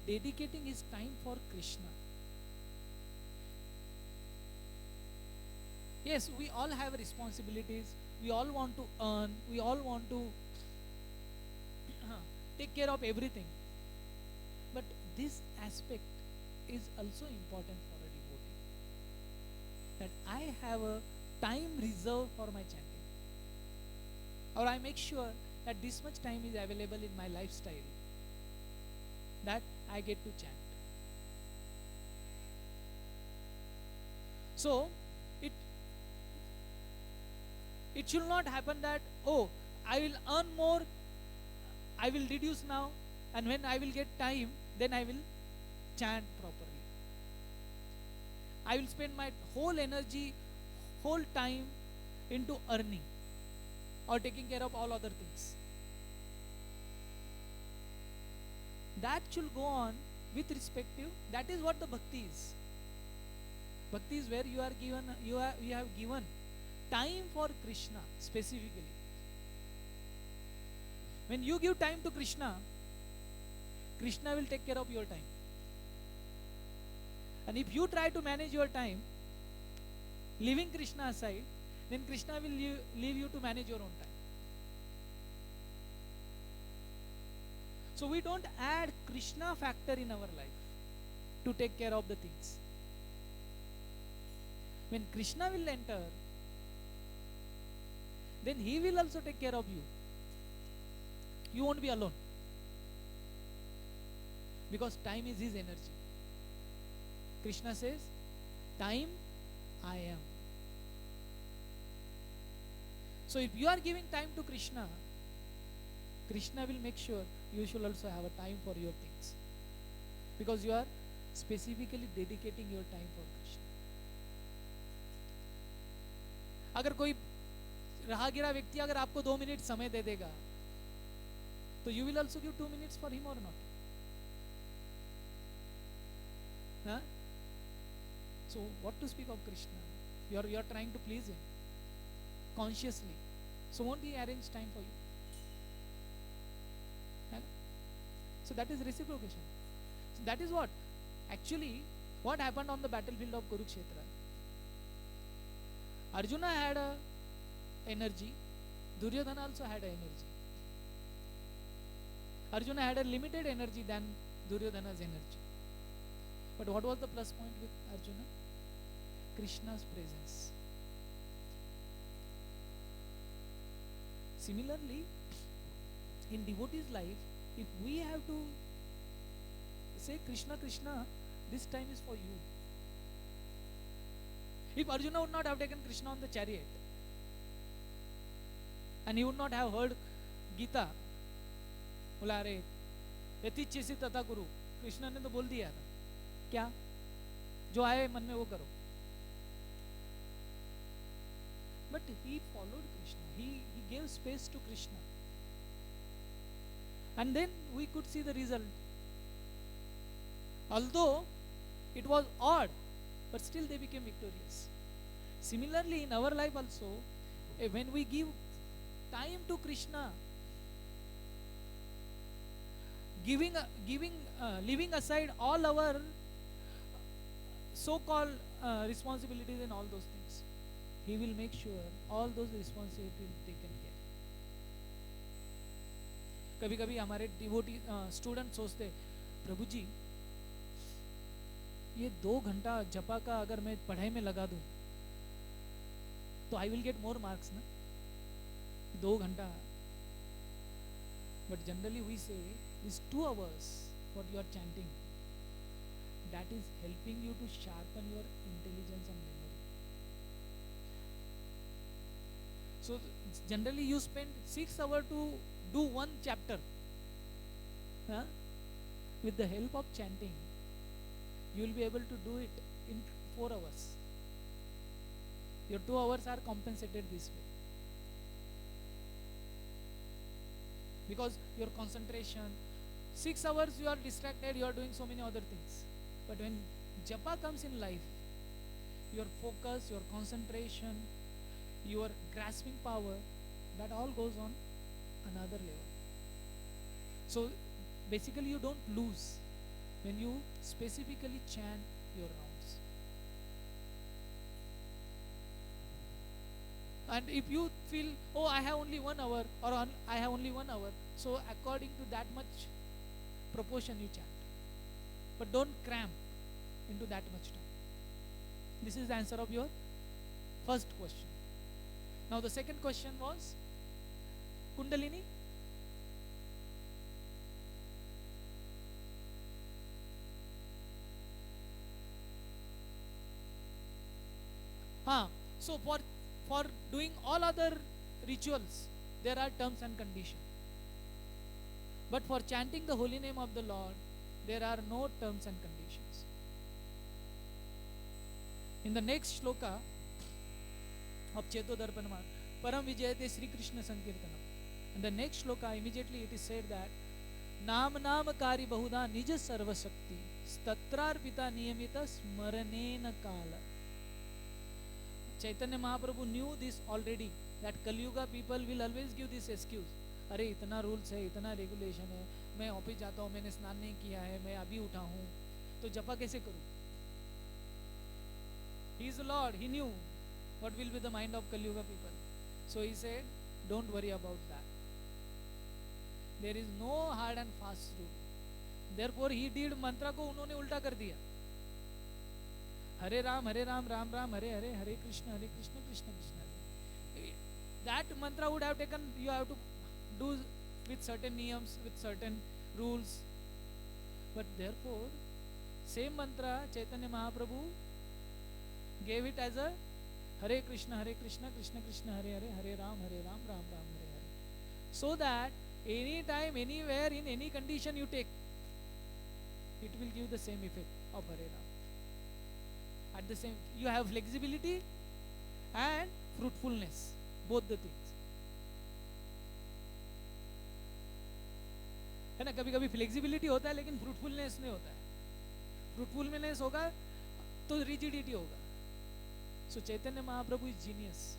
S2: dedicating his time for Krishna. Yes, we all have responsibilities. We all want to earn. We all want to take care of everything. But this aspect is also important for a devotee. That I have a time reserved for my chanting. Or I make sure that this much time is available in my lifestyle that I get to chant. So it should not happen that, oh, I will earn more, I will reduce now, and when I will get time, then I will chant properly. I will spend my whole energy, whole time into earning or taking care of all other things. That should go on with respective. That is what the bhakti is. Bhakti is where you have given time for Krishna specifically. When you give time to Krishna, Krishna will take care of your time. And if you try to manage your time, leaving Krishna aside, then Krishna will leave you to manage your own time. So we don't add Krishna factor in our life to take care of the things. When Krishna will enter, then he will also take care of you. You won't be alone. Because time is his energy. Krishna says, time I am. So if you are giving time to Krishna, Krishna will make sure you should also have a time for your things. Because you are specifically dedicating your time for Krishna. अगर कोई राहगीरा व्यक्ति अगर आपको 2 minute समय दे देगा, तो you will also give 2 minutes for him or not? Huh? So what to speak of Krishna? You are trying to please him consciously. So won't he arrange time for you? Huh? So that is reciprocation. So that is what actually what happened on the battlefield of Kurukshetra. Arjuna had a energy, Duryodhana also had a energy. Arjuna had a limited energy than Duryodhana's energy. But what was the plus point with Arjuna? Krishna's presence. Similarly, in devotee's life, if we have to say, Krishna, Krishna, this time is for you. If Arjuna would not have taken Krishna on the chariot, and he would not have heard Gita, बोला अरे यतिच्छेसी तथा कुरु, कृष्ण ने तो बोल दिया था, क्या जो आए मन में वो करो. But he followed Krishna. He gave space to Krishna. And then we could see the result. Although it was odd, but still they became victorious. Similarly, in our life also, when we give time to Krishna, leaving aside all our so-called responsibilities and all those things, He will make sure all those responsibilities will be taken care. कभी कभी हमारे devotee student सोचते, प्रभु जी ये 2 घंटा जपा का अगर मैं पढ़ाई में लगा दूं तो I will get more marks ना, 2 घंटा. बट जनरली वी से this 2 hours what you are chanting, that is helping you to sharpen your intelligence and memory. So generally you spend 6 hours to do one chapter, huh? With the help of chanting you will be able to do it in 4 hours. Your 2 hours are compensated this way, because your concentration, 6 hours you are distracted, you are doing so many other things. But when japa comes in life, your focus, your concentration, your grasping power, that all goes on another level. So basically you don't lose when you specifically chant your rounds. And if you feel, oh, I have only 1 hour, or I have only 1 hour, so according to that much proportion you chant, but don't cramp into that much time. This is the answer of your first question. Now the second question was Kundalini. So for doing all other rituals there are terms and conditions, but for chanting the holy name of the Lord there are no terms and conditions. In the next shloka of Chetodarpanam, Param Vijayate Sri Krishna Sankirtanam, in the next shloka immediately it is said that Nam Kari Bahuda Nija Sarva Shakti Statrar Pita Niyamita Smaranena Kala. Chaitanya Mahaprabhu knew this already, that Kali Yuga people will always give this excuse. अरे इतना rules है, इतना regulation है, मैं office जाता हूँ, मैंने स्नान नहीं किया है, मैं अभी उठा हूँ, तो जपा कैसे करूँ? He is the Lord, He knew what will be the mind of Kali Yuga people. So He said, don't worry about that. There is no hard and fast rule. Therefore He did mantra को उन्होंने उल्टा कर दिया. Hare Ram, Ram Ram, Hare Hare, Hare Krishna, Krishna Krishna, Hare. That mantra would have taken, you have to do with certain niyams, with certain rules. But therefore, same mantra Chaitanya Mahaprabhu gave it as a Hare Krishna, Krishna Krishna, Hare Hare, Hare Ram, Ram Ram, Hare Hare. So that anytime, anywhere, in any condition you take, it will give the same effect of Hare Ram. At the same, you have flexibility and fruitfulness, both the things. है ना, कभी कभी flexibility होता है लेकिन fruitfulness नहीं होता है. फ्रूटफुलनेस होगा तो रिजिडिटी होगा. So Chaitanya Mahaprabhu is genius.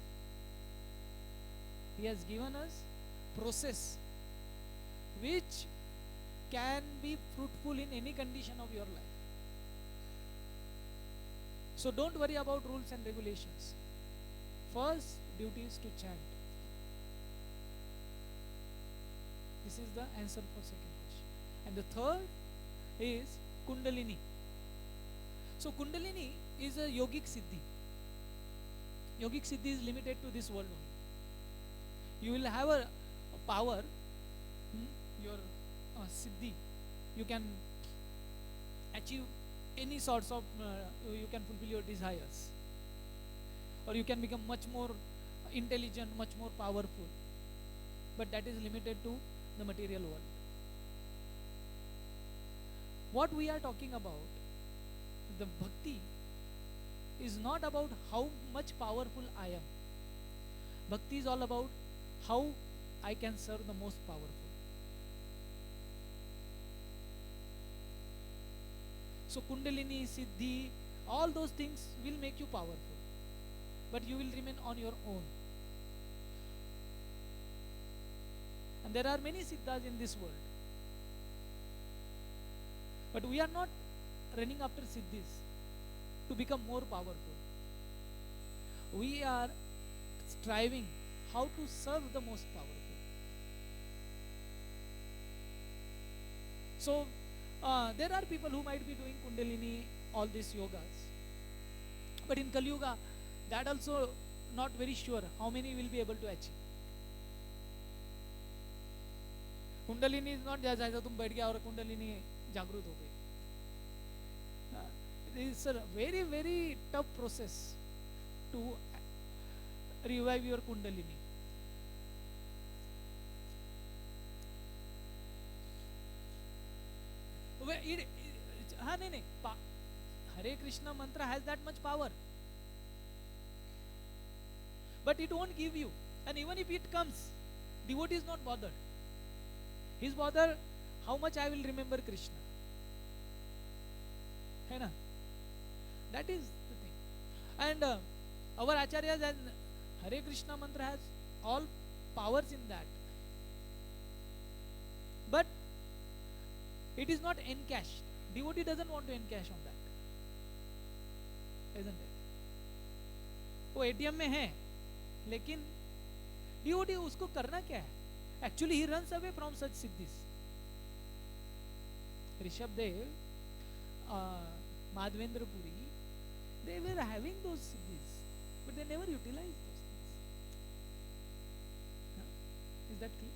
S2: He has given us process which can be fruitful in any condition of your life. So don't worry about rules and regulations. First duty is to chant. This is the answer for second question. And the third is Kundalini. So Kundalini is a yogic siddhi. Yogic siddhi is limited to this world only. You will have a power, your siddhi. You can achieve any sorts of, you can fulfill your desires. Or you can become much more intelligent, much more powerful. But that is limited to the material world. What we are talking about, the bhakti, is not about how much powerful I am. Bhakti is all about how I can serve the most powerful. So Kundalini, Siddhi, all those things will make you powerful. but you will remain on your own. And there are many siddhas in this world, but we are not running after siddhis to become more powerful. We are striving how to serve the most powerful. So there are people who might be doing kundalini, all these yogas, but in Kali Yuga that also not very sure how many will be able to achieve. Kundalini is not जैसा तुम बैठ गया और कुंडलिनी जागृत हो गई. It is a very very tough process to revive your kundalini. हाँ नहीं Hare Krishna mantra has that much power, but it won't give you, and even if it comes, devotee is not bothered. He is bothered how much I will remember Krishna, है ना? That is the thing. And our acharyas and Hare Krishna mantra has all powers in that, but it is not encashed. Devotee doesn't want to encash on that, isn't it? वो ATM में है, लेकिन devotee उसको करना क्या है? Actually he runs away from such siddhis. Rishabdev, Madhvendra Puri, they were having those siddhis, but they never utilized those things. Huh? Is that clear?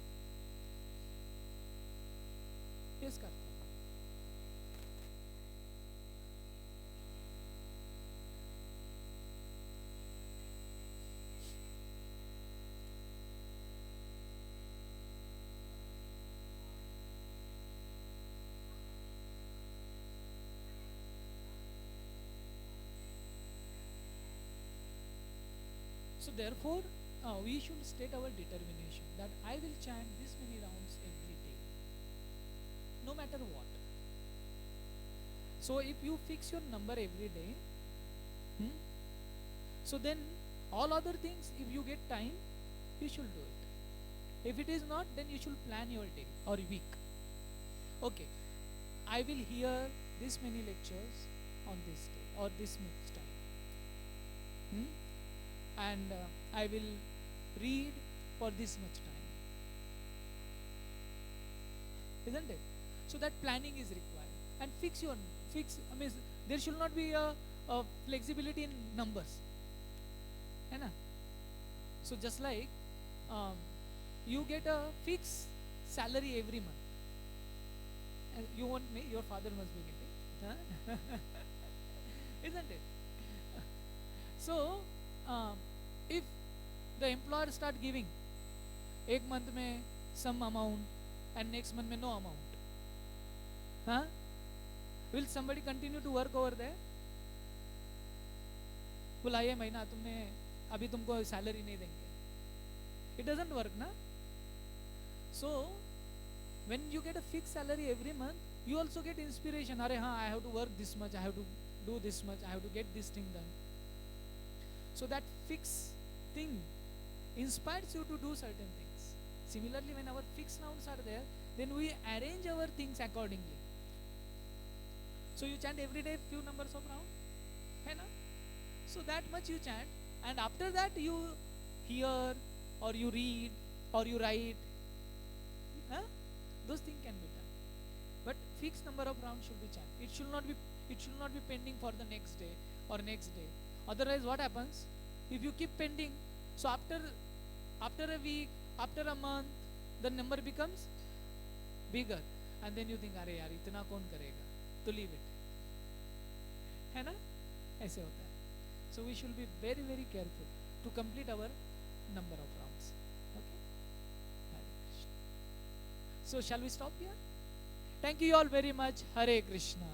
S2: Yes, Karthik. So therefore, we should state our determination that I will chant this many rounds every day, no matter what. So if you fix your number every day, so then all other things, if you get time, you should do it. If it is not, then you should plan your day or week. Okay, I will hear this many lectures on this day or this much time. And I will read for this much time, isn't it? So that planning is required, and I mean, there should not be a flexibility in numbers, है ना? So just like you get a fixed salary every month, and you want me, your father must be getting, huh? Isn't it? So if the employer start giving एक month में some amount and next month में no amount, huh? Will somebody continue to work over there? बोला ये महीना तुमने अभी तुमको salary नहीं देंगे. It doesn't work, ना? So when you get a fixed salary every month, you also get inspiration. अरे हाँ, I have to work this much, I have to do this much, I have to get this thing done. So that fixed thing inspires you to do certain things. Similarly, when our fixed rounds are there, then we arrange our things accordingly. So you chant every day few numbers of rounds, है ना? So that much you chant, and after that you hear or you read or you write, huh? Those things can be done. But fixed number of rounds should be chanted. It should not be pending for the next day or next day. Otherwise, what happens? If you keep pending, so after a week, after a month, the number becomes bigger, and then you think, अरे यार इतना कौन करेगा? तो leave it, है ना? ऐसे होता है. So we should be very very careful to complete our number of rounds. Okay? Hare Krishna. So shall we stop here? Thank you all very much. Hare Krishna.